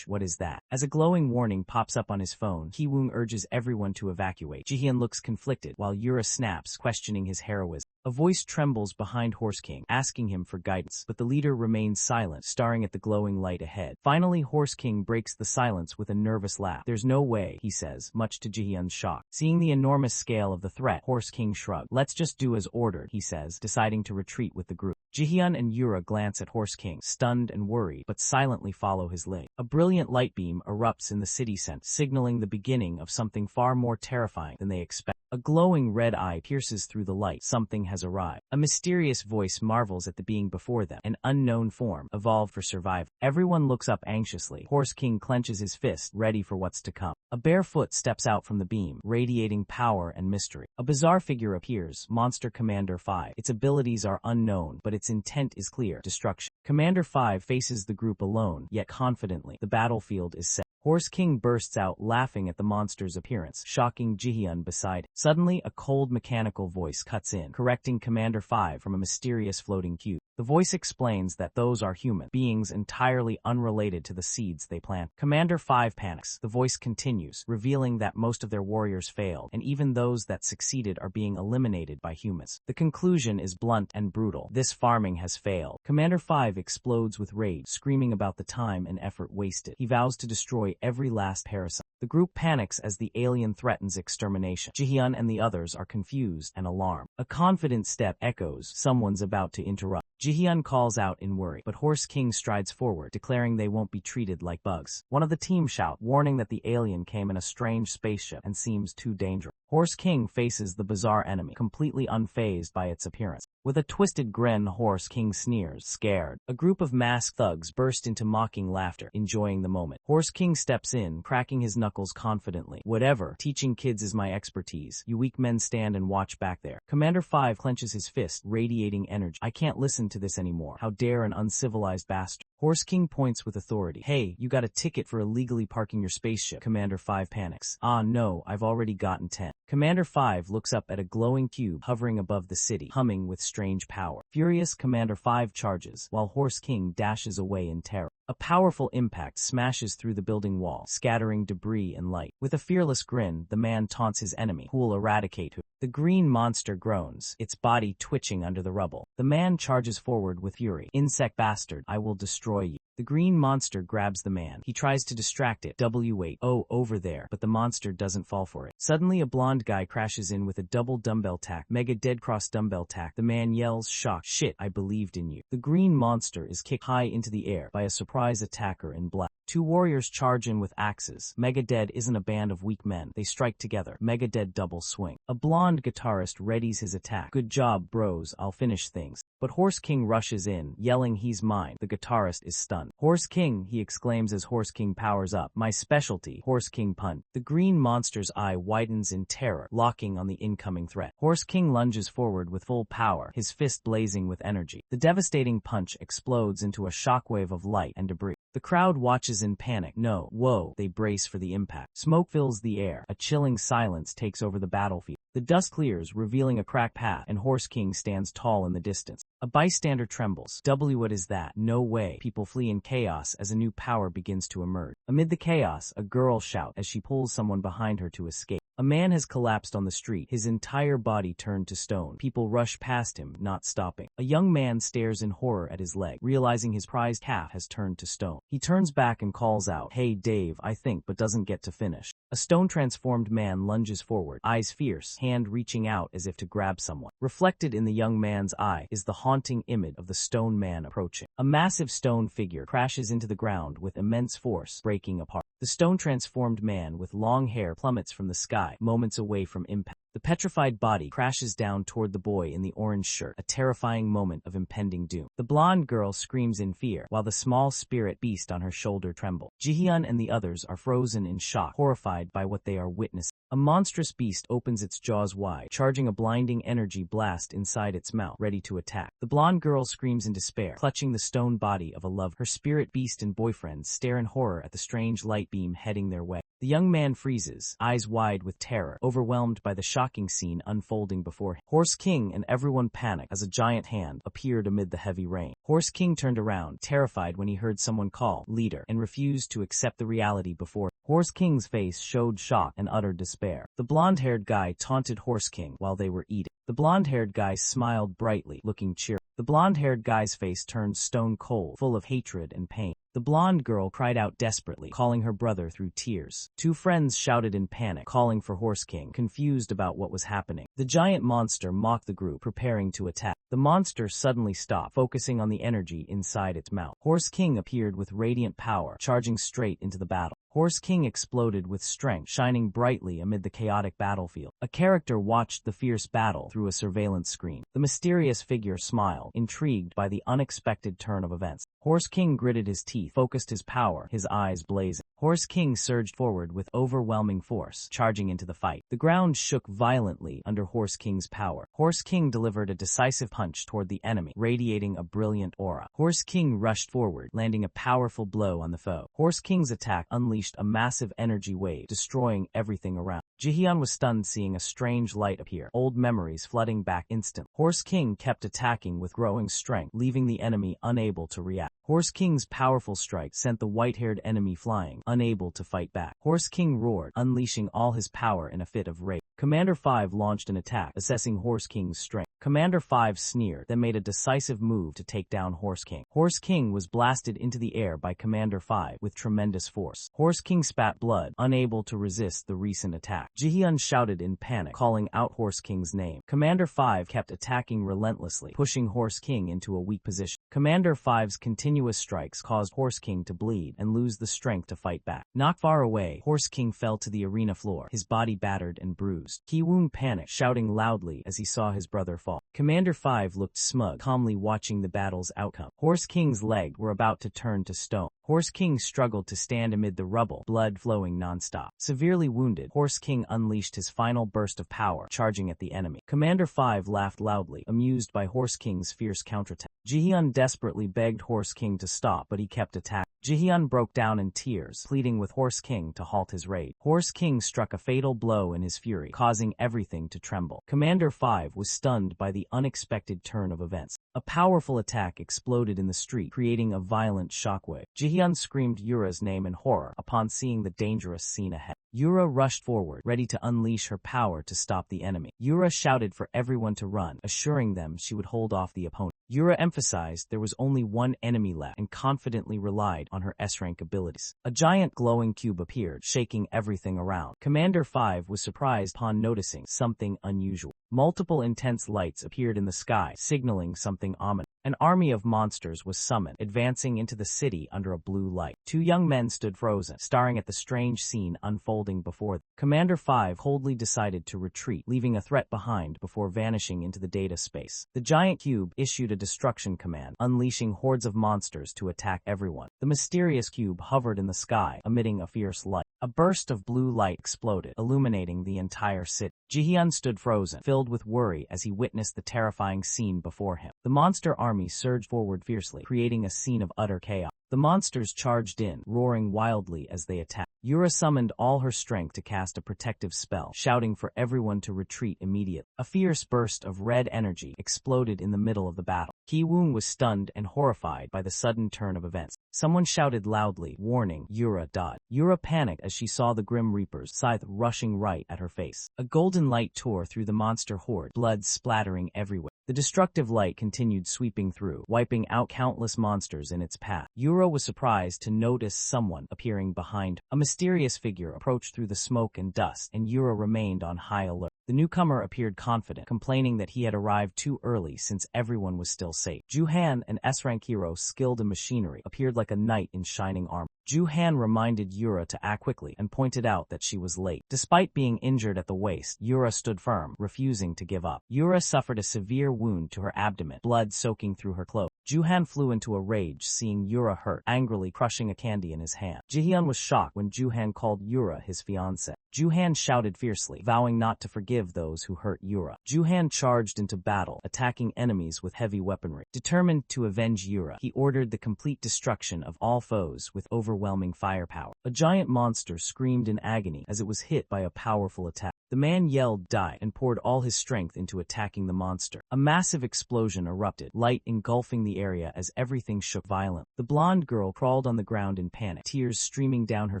What is that? As a glowing warning pops up on his phone, Taewoon urges everyone to evacuate. Jihyun looks conflicted, while Yura snaps, questioning his heroism. A voice trembles behind Horse King, asking him for guidance, but the leader remains silent, staring at the glowing light ahead. Finally, Horse King breaks the silence with a nervous laugh. There's no way, he says, much to Jihyun's shock. Seeing the enormous scale of the threat, Horse King shrugged. Let's just do as ordered, he says, deciding to retreat with the group. Jihyun and Yura glance at Horse King, stunned and worried, but silently follow his lead. A brilliant light beam erupts in the city center, signaling the beginning of something far more terrifying than they expect. A glowing red eye pierces through the light. Something has arrived. A mysterious voice marvels at the being before them. An unknown form, evolved for survival. Everyone looks up anxiously. Horse King clenches his fist, ready for what's to come. A bare foot steps out from the beam, radiating power and mystery. A bizarre figure appears, Monster Commander 5. Its abilities are unknown, but its intent is clear: destruction. Commander 5 faces the group alone, yet confidently. The battlefield is set. Horse King bursts out, laughing at the monster's appearance, shocking Jihyun beside him. Suddenly, a cold mechanical voice cuts in, correcting Commander 5 from a mysterious floating cube. The voice explains that those are human beings entirely unrelated to the seeds they plant. Commander 5 panics. The voice continues, revealing that most of their warriors failed, and even those that succeeded are being eliminated by humans. The conclusion is blunt and brutal. This farming has failed. Commander 5 explodes with rage, screaming about the time and effort wasted. He vows to destroy every last parasite. The group panics as the alien threatens extermination. Jihyun and the others are confused and alarmed. A confident step echoes. Someone's about to interrupt. Jihyun calls out in worry, but Horse King strides forward, declaring they won't be treated like bugs. One of the team shouts, warning that the alien came in a strange spaceship and seems too dangerous. Horse King faces the bizarre enemy, completely unfazed by its appearance. With a twisted grin, Horse King sneers, scared. A group of masked thugs burst into mocking laughter, enjoying the moment. Horse King steps in, cracking his knuckles confidently. Whatever, teaching kids is my expertise. You weak men stand and watch back there. Commander 5 clenches his fist, radiating energy. I can't listen to this anymore. How dare an uncivilized bastard. Horse King points with authority. Hey, you got a ticket for illegally parking your spaceship. Commander 5 panics. Ah no, I've already gotten 10. Commander 5 looks up at a glowing cube hovering above the city, humming with strange power. Furious, Commander 5 charges, while Horse King dashes away in terror. A powerful impact smashes through the building wall, scattering debris and light. With a fearless grin, the man taunts his enemy, who'll eradicate who. The green monster groans, its body twitching under the rubble. The man charges forward with fury. Insect bastard, I will destroy you. The green monster grabs the man. He tries to distract it. Wait, oh, over there, but the monster doesn't fall for it. Suddenly, a blonde guy crashes in with a double dumbbell tack, mega dead cross dumbbell tack. The man yells, shocked, shit, I believed in you. The green monster is kicked high into the air by a surprise attacker in black. Two warriors charge in with axes. Mega Dead isn't a band of weak men. They strike together. Mega Dead double swing. A blonde guitarist readies his attack. Good job, bros, I'll finish things. But Horse King rushes in, yelling he's mine. The guitarist is stunned. Horse King, he exclaims as Horse King powers up. My specialty, Horse King punch. The green monster's eye widens in terror, locking on the incoming threat. Horse King lunges forward with full power, his fist blazing with energy. The devastating punch explodes into a shockwave of light and debris. The crowd watches in panic. No, whoa, they brace for the impact. Smoke fills the air. A chilling silence takes over the battlefield. The dust clears, revealing a cracked path, and Horse King stands tall in the distance. A bystander trembles. What is that? No way. People flee in chaos as a new power begins to emerge. Amid the chaos, a girl shouts as she pulls someone behind her to escape. A man has collapsed on the street, his entire body turned to stone. People rush past him, not stopping. A young man stares in horror at his leg, realizing his prized calf has turned to stone. He turns back and calls out, hey Dave, I think, but doesn't get to finish. A stone-transformed man lunges forward, eyes fierce, hand reaching out as if to grab someone. Reflected in the young man's eye is the haunting image of the stone man approaching. A massive stone figure crashes into the ground with immense force, breaking apart. The stone-transformed man with long hair plummets from the sky, moments away from impact. The petrified body crashes down toward the boy in the orange shirt, a terrifying moment of impending doom. The blonde girl screams in fear, while the small spirit beast on her shoulder trembles. Jihyun and the others are frozen in shock, horrified by what they are witnessing. A monstrous beast opens its jaws wide, charging a blinding energy blast inside its mouth, ready to attack. The blonde girl screams in despair, clutching the stone body of a lover. Her spirit beast and boyfriend stare in horror at the strange light beam heading their way. The young man freezes, eyes wide with terror, overwhelmed by the shocking scene unfolding before him. Horse King and everyone panicked as a giant hand appeared amid the heavy rain. Horse King turned around, terrified when he heard someone call leader, and refused to accept the reality before him. Horse King's face showed shock and utter despair. The blonde-haired guy taunted Horse King while they were eating. The blonde-haired guy smiled brightly, looking cheerful. The blonde-haired guy's face turned stone cold, full of hatred and pain. The blonde girl cried out desperately, calling her brother through tears. Two friends shouted in panic, calling for Horse King, confused about what was happening. The giant monster mocked the group, preparing to attack. The monster suddenly stopped, focusing on the energy inside its mouth. Horse King appeared with radiant power, charging straight into the battle. Horse King exploded with strength, shining brightly amid the chaotic battlefield. A character watched the fierce battle through a surveillance screen. The mysterious figure smiled, intrigued by the unexpected turn of events. Horse King gritted his teeth, focused his power, his eyes blazing. Horse King surged forward with overwhelming force, charging into the fight. The ground shook violently under Horse King's power. Horse King delivered a decisive punch toward the enemy, radiating a brilliant aura. Horse King rushed forward, landing a powerful blow on the foe. Horse King's attack unleashed a massive energy wave, destroying everything around. Jihyun was stunned seeing a strange light appear, old memories flooding back instantly. Horse King kept attacking with growing strength, leaving the enemy unable to react. Horse King's powerful strike sent the white-haired enemy flying, unable to fight back. Horse King roared, unleashing all his power in a fit of rage. Commander 5 launched an attack, assessing Horse King's strength. Commander 5 sneered, then made a decisive move to take down Horse King. Horse King was blasted into the air by Commander 5 with tremendous force. Horse King spat blood, unable to resist the recent attack. Jihyun shouted in panic, calling out Horse King's name. Commander 5 kept attacking relentlessly, pushing Horse King into a weak position. Commander 5's continuous strikes caused Horse King to bleed and lose the strength to fight back. Not far away, Horse King fell to the arena floor, his body battered and bruised. Ki-woon panicked, shouting loudly as he saw his brother fall. Commander 5 looked smug, calmly watching the battle's outcome. Horse King's legs were about to turn to stone. Horse King struggled to stand amid the rubble, blood flowing non-stop. Severely wounded, Horse King unleashed his final burst of power, charging at the enemy. Commander 5 laughed loudly, amused by Horse King's fierce counterattack. Jihyun desperately begged Horse King to stop, but he kept attacking. Jihyun broke down in tears, pleading with Horse King to halt his rage. Horse King struck a fatal blow in his fury, causing everything to tremble. Commander 5 was stunned by the unexpected turn of events. A powerful attack exploded in the street, creating a violent shockwave. Jihyun screamed Yura's name in horror upon seeing the dangerous scene ahead. Yura rushed forward, ready to unleash her power to stop the enemy. Yura shouted for everyone to run, assuring them she would hold off the opponent. Yura emphasized there was only one enemy left and confidently relied on her S-rank abilities. A giant glowing cube appeared, shaking everything around. Commander 5 was surprised upon noticing something unusual. Multiple intense lights appeared in the sky, signaling something ominous. An army of monsters was summoned, advancing into the city under a blue light. Two young men stood frozen, staring at the strange scene unfolding before them. Commander 5 coldly decided to retreat, leaving a threat behind before vanishing into the data space. The giant cube issued a destruction command, unleashing hordes of monsters to attack everyone. The mysterious cube hovered in the sky, emitting a fierce light. A burst of blue light exploded, illuminating the entire city. Jihyun stood frozen, filled with worry as he witnessed the terrifying scene before him. The monster army surged forward fiercely, creating a scene of utter chaos. The monsters charged in, roaring wildly as they attacked. Yura summoned all her strength to cast a protective spell, shouting for everyone to retreat immediately. A fierce burst of red energy exploded in the middle of the battle. Ki-woon was stunned and horrified by the sudden turn of events. Someone shouted loudly, warning Yura dodge. Yura panicked as she saw the Grim Reaper's scythe rushing right at her face. A golden light tore through the monster horde, blood splattering everywhere. The destructive light continued sweeping through, wiping out countless monsters in its path. Yura was surprised to notice someone appearing behind her. A mysterious figure approached through the smoke and dust, and Yura remained on high alert. The newcomer appeared confident, complaining that he had arrived too early since everyone was still safe. Ju-han, an S-rank hero skilled in machinery, appeared like a knight in shining armor. Ju-han reminded Yura to act quickly and pointed out that she was late. Despite being injured at the waist, Yura stood firm, refusing to give up. Yura suffered a severe wound to her abdomen, blood soaking through her clothes. Ju-han flew into a rage seeing Yura hurt, angrily crushing a candy in his hand. Ji-hyun was shocked when Ju-han called Yura his fiancé. Ju-han shouted fiercely, vowing not to forgive those who hurt Yura. Ju-han charged into battle, attacking enemies with heavy weaponry. Determined to avenge Yura, he ordered the complete destruction of all foes with overwhelming firepower. A giant monster screamed in agony as it was hit by a powerful attack. The man yelled "die" and poured all his strength into attacking the monster. A massive explosion erupted, light engulfing the area as everything shook violently. The blonde girl crawled on the ground in panic, tears streaming down her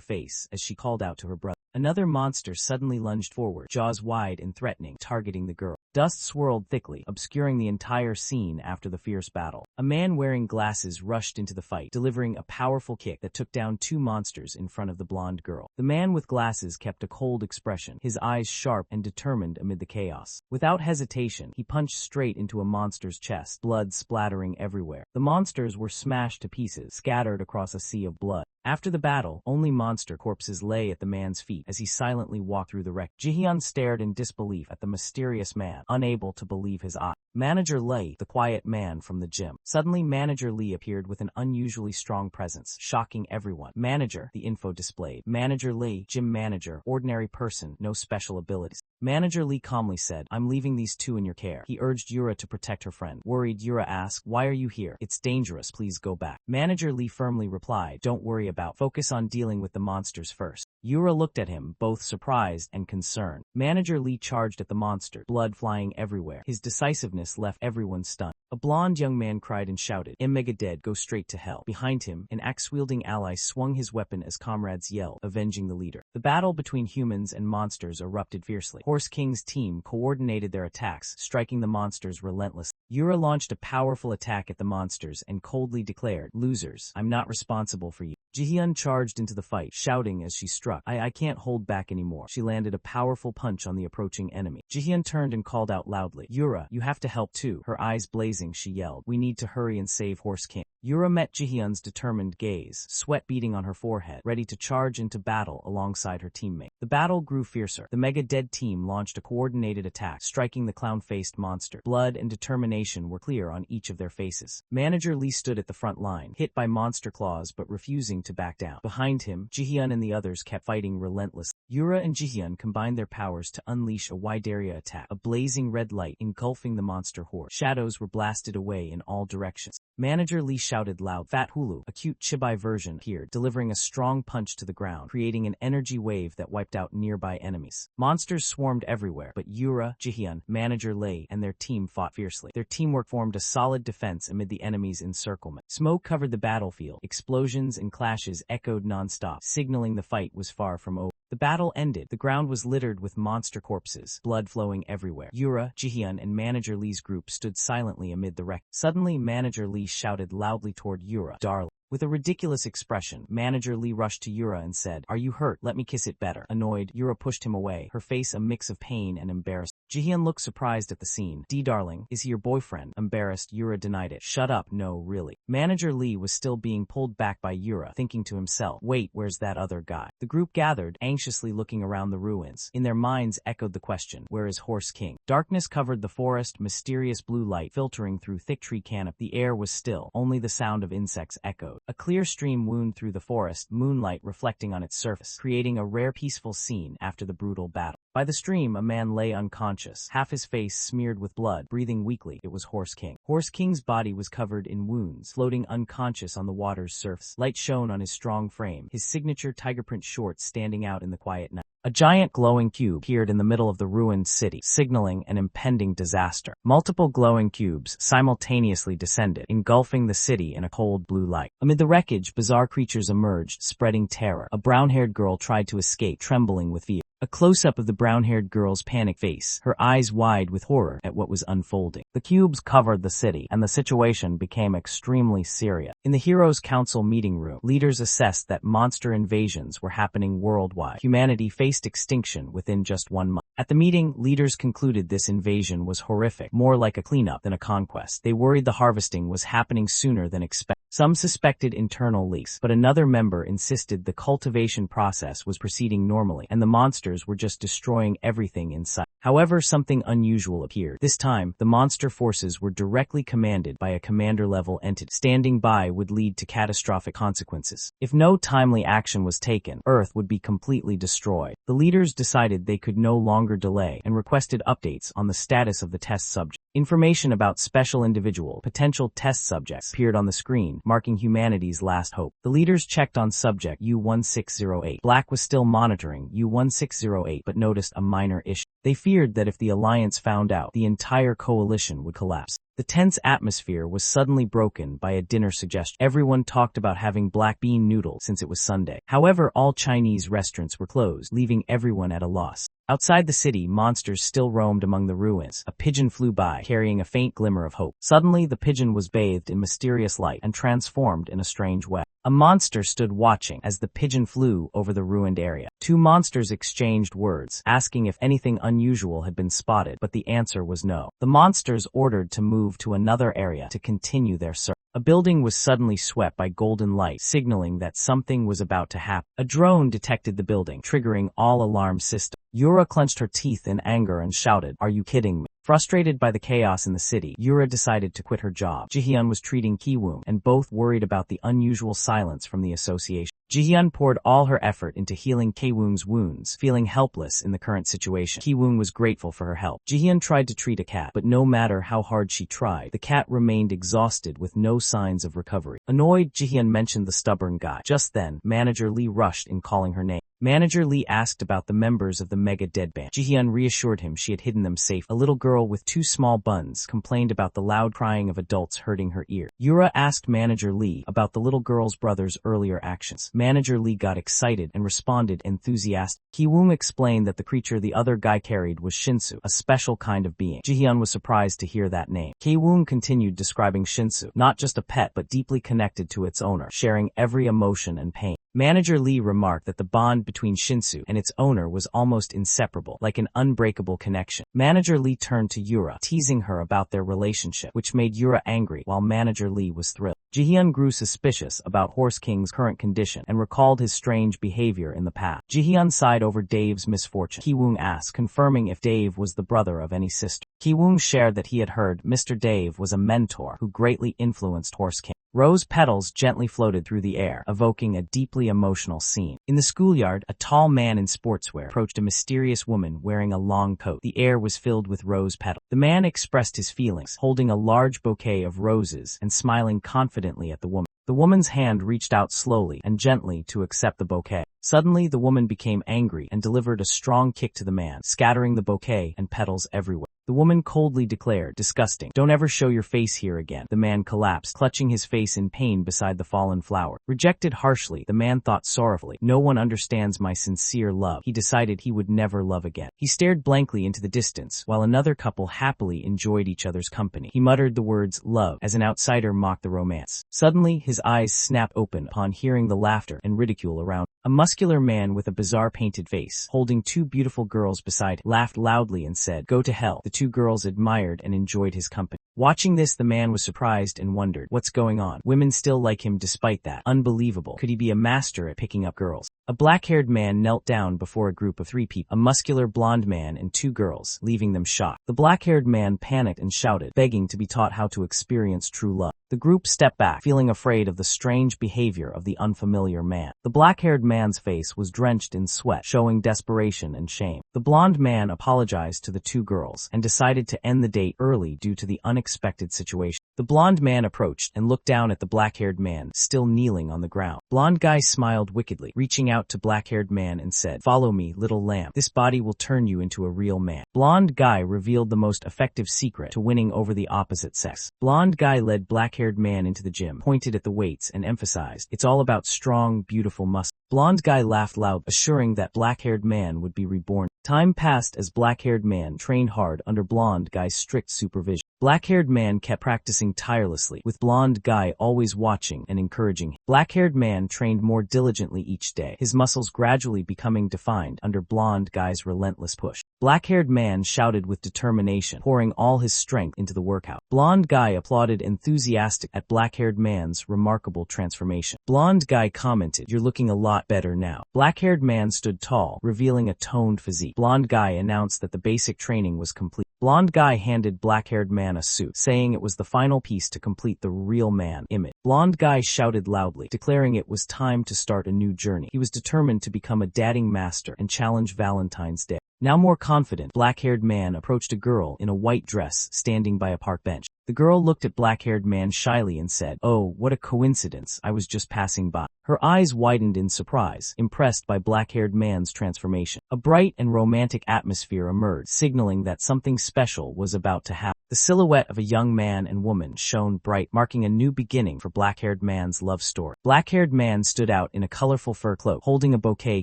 face as she called out to her brother. Another monster suddenly lunged forward, jaws wide and threatening, targeting the girl. Dust swirled thickly, obscuring the entire scene after the fierce battle. A man wearing glasses rushed into the fight, delivering a powerful kick that took down two monsters in front of the blonde girl. The man with glasses kept a cold expression, his eyes sharp and determined amid the chaos. Without hesitation, he punched straight into a monster's chest, blood splattering everywhere. The monsters were smashed to pieces, scattered across a sea of blood. After the battle, only monster corpses lay at the man's feet as he silently walked through the wreck. Ji-hyun stared in disbelief at the mysterious man, unable to believe his eyes. Manager Lee, the quiet man from the gym. Suddenly Manager Lee appeared with an unusually strong presence, shocking everyone. Manager, the info displayed. Manager Lee, gym manager, ordinary person, no special abilities. Manager Lee calmly said, "I'm leaving these two in your care." He urged Yura to protect her friend. Worried, Yura asked, "Why are you here? It's dangerous, please go back." Manager Lee firmly replied, "Don't worry about, focus on dealing with the monsters first." Yura looked at him, both surprised and concerned. Manager Lee charged at the monster, blood flying everywhere. His decisiveness left everyone stunned. A blonde young man cried and shouted, "Mega dead, go straight to hell." Behind him, an axe-wielding ally swung his weapon as comrades yelled, avenging the leader. The battle between humans and monsters erupted fiercely. Horse King's team coordinated their attacks, striking the monsters relentlessly. Yura launched a powerful attack at the monsters and coldly declared, "Losers, I'm not responsible for you." Ji-hyun charged into the fight, shouting as she struck, I can't hold back anymore." She landed a powerful punch on the approaching enemy. Ji-hyun turned and called out loudly, "Yura, you have to help too." Her eyes blazing, she yelled, "We need to hurry and save Horse King." Yura met Ji-hyun's determined gaze, sweat beading on her forehead, ready to charge into battle alongside her teammate. The battle grew fiercer. The Mega Dead team launched a coordinated attack, striking the clown-faced monster. Blood and determination were clear on each of their faces. Manager Lee stood at the front line, hit by monster claws but refusing to back down. Behind him, Ji-hyun and the others kept fighting relentlessly. Yura and Ji-hyun combined their powers to unleash a wide area attack, a blazing red light engulfing the monster horde. Shadows were blasted away in all directions. Manager Lee shouted loud. Fat Hulu, a cute chibi version, appeared, delivering a strong punch to the ground, creating an energy wave that wiped out nearby enemies. Monsters swarmed everywhere, but Yura, Ji-hyun, Manager Lee, and their team fought fiercely. Their teamwork formed a solid defense amid the enemy's encirclement. Smoke covered the battlefield. Explosions and clashes echoed non-stop, signaling the fight was far from over. The battle ended. The ground was littered with monster corpses, blood flowing everywhere. Yura, Ji-hyun, and Manager Lee's group stood silently amid the wreck. Suddenly, Manager Lee shouted loudly toward Yura, "Darling." With a ridiculous expression, Manager Lee rushed to Yura and said, "Are you hurt? Let me kiss it better." Annoyed, Yura pushed him away, her face a mix of pain and embarrassment. Ji-hyun looked surprised at the scene. Darling, is he your boyfriend?" Embarrassed, Yura denied it. "Shut up, no, really." Manager Lee was still being pulled back by Yura, thinking to himself, "Wait, where's that other guy?" The group gathered, anxiously looking around the ruins. In their minds echoed the question, where is Horse King? Darkness covered the forest, mysterious blue light filtering through thick tree canopy. The air was still, only the sound of insects echoed. A clear stream wound through the forest, moonlight reflecting on its surface, creating a rare peaceful scene after the brutal battle. By the stream, a man lay unconscious, half his face smeared with blood, breathing weakly. It was Horse King. Horse King's body was covered in wounds, floating unconscious on the water's surface. Light shone on his strong frame, his signature tiger print shorts standing out in the quiet night. A giant glowing cube appeared in the middle of the ruined city, signaling an impending disaster. Multiple glowing cubes simultaneously descended, engulfing the city in a cold blue light. Amid the wreckage, bizarre creatures emerged, spreading terror. A brown-haired girl tried to escape, trembling with fear. A close-up of the brown-haired girl's panicked face, her eyes wide with horror at what was unfolding. The cubes covered the city, and the situation became extremely serious. In the Heroes' Council meeting room, leaders assessed that monster invasions were happening worldwide. Humanity faced extinction within just 1 month. At the meeting, leaders concluded this invasion was horrific, more like a cleanup than a conquest. They worried the harvesting was happening sooner than expected. Some suspected internal leaks, but another member insisted the cultivation process was proceeding normally, and the monsters were just destroying everything in sight. However, something unusual appeared. This time, the monster forces were directly commanded by a commander-level entity. Standing by would lead to catastrophic consequences. If no timely action was taken, Earth would be completely destroyed. The leaders decided they could no longer delay and requested updates on the status of the test subject. Information about special individual, potential test subjects appeared on the screen, marking humanity's last hope. The leaders checked on subject U-1608. Black was still monitoring U-1608 but noticed a minor issue. They feared that if the Alliance found out, the entire coalition would collapse. The tense atmosphere was suddenly broken by a dinner suggestion. Everyone talked about having black bean noodles since it was Sunday. However, all Chinese restaurants were closed, leaving everyone at a loss. Outside the city, monsters still roamed among the ruins. A pigeon flew by, carrying a faint glimmer of hope. Suddenly, the pigeon was bathed in mysterious light and transformed in a strange way. A monster stood watching as the pigeon flew over the ruined area. Two monsters exchanged words, asking if anything unusual had been spotted, but the answer was no. The monsters ordered to move to another area to continue their search. A building was suddenly swept by golden light, signaling that something was about to happen. A drone detected the building, triggering all alarm systems. Yura clenched her teeth in anger and shouted, "Are you kidding me?" Frustrated by the chaos in the city, Yura decided to quit her job. Jihyun was treating Kiwoom, and both worried about the unusual silence from the association. Jihyun poured all her effort into healing Kiwoom's wounds, feeling helpless in the current situation. Kiwoom was grateful for her help. Jihyun tried to treat a cat, but no matter how hard she tried, the cat remained exhausted with no signs of recovery. Annoyed, Jihyun mentioned the stubborn guy. Just then, Manager Lee rushed in calling her name. Manager Lee asked about the members of the Mega Dead Band. Jihyun reassured him she had hidden them safe. A little girl with 2 small buns complained about the loud crying of adults hurting her ear. Yura asked Manager Lee about the little girl's brother's earlier actions. Manager Lee got excited and responded enthusiastically. Kiwoom explained that the creature the other guy carried was Shinsu, a special kind of being. Jihyun was surprised to hear that name. Kiwoom continued describing Shinsu, not just a pet but deeply connected to its owner, sharing every emotion and pain. Manager Lee remarked that the bond between Shinsu and its owner was almost inseparable, like an unbreakable connection. Manager Lee turned to Yura, teasing her about their relationship, which made Yura angry, while Manager Lee was thrilled. Jihyun grew suspicious about Horse King's current condition and recalled his strange behavior in the past. Jihyun sighed over Dave's misfortune. Kiwoom asked, confirming if Dave was the brother of any sister. Kiwoom shared that he had heard Mr. Dave was a mentor who greatly influenced Horse King. Rose petals gently floated through the air, evoking a deeply emotional scene. In the schoolyard, a tall man in sportswear approached a mysterious woman wearing a long coat. The air was filled with rose petals. The man expressed his feelings, holding a large bouquet of roses and smiling confidently at the woman. The woman's hand reached out slowly and gently to accept the bouquet. Suddenly, the woman became angry and delivered a strong kick to the man, scattering the bouquet and petals everywhere. The woman coldly declared, "Disgusting. Don't ever show your face here again." The man collapsed, clutching his face in pain beside the fallen flower. Rejected harshly, the man thought sorrowfully, "No one understands my sincere love." He decided he would never love again. He stared blankly into the distance, while another couple happily enjoyed each other's company. He muttered the words, "love," as an outsider mocked the romance. Suddenly, his eyes snapped open upon hearing the laughter and ridicule around. A muscular man with a bizarre painted face, holding 2 beautiful girls beside him, laughed loudly and said, "Go to hell." The 2 girls admired and enjoyed his company. Watching this, the man was surprised and wondered, what's going on? Women still like him despite that. Unbelievable. Could he be a master at picking up girls? A black-haired man knelt down before a group of 3 people, a muscular blonde man and 2 girls, leaving them shocked. The black-haired man panicked and shouted, begging to be taught how to experience true love. The group stepped back, feeling afraid of the strange behavior of the unfamiliar man. The black-haired man's face was drenched in sweat, showing desperation and shame. The blonde man apologized to the 2 girls and decided to end the date early due to the unexpected situation. The blonde man approached and looked down at the black-haired man, still kneeling on the ground. Blonde guy smiled wickedly, reaching out to black-haired man and said, "Follow me, little lamb. This body will turn you into a real man." Blonde guy revealed the most effective secret to winning over the opposite sex. Blonde guy led black-haired man into the gym, pointed at the weights and emphasized, "It's all about strong, beautiful muscles." Blonde guy laughed loud, assuring that black-haired man would be reborn. Time passed as black-haired man trained hard under blonde guy's strict supervision. Black-haired man kept practicing tirelessly, with blonde guy always watching and encouraging him. Black-haired man trained more diligently each day, his muscles gradually becoming defined under blonde guy's relentless push. Black-haired man shouted with determination, pouring all his strength into the workout. Blonde guy applauded enthusiastic at black-haired man's remarkable transformation. Blonde guy commented, "You're looking a lot better now." Black-haired man stood tall, revealing a toned physique. Blonde guy announced that the basic training was complete. Blonde guy handed black-haired man a suit, saying it was the final piece to complete the real man image. Blonde guy shouted loudly, declaring it was time to start a new journey. He was determined to become a dating master and challenge Valentine's Day. Now more confident, black-haired man approached a girl in a white dress standing by a park bench. The girl looked at black-haired man shyly and said, "Oh, what a coincidence, I was just passing by." Her eyes widened in surprise, impressed by black-haired man's transformation. A bright and romantic atmosphere emerged, signaling that something special was about to happen. The silhouette of a young man and woman shone bright, marking a new beginning for black-haired man's love story. Black-haired man stood out in a colorful fur cloak, holding a bouquet,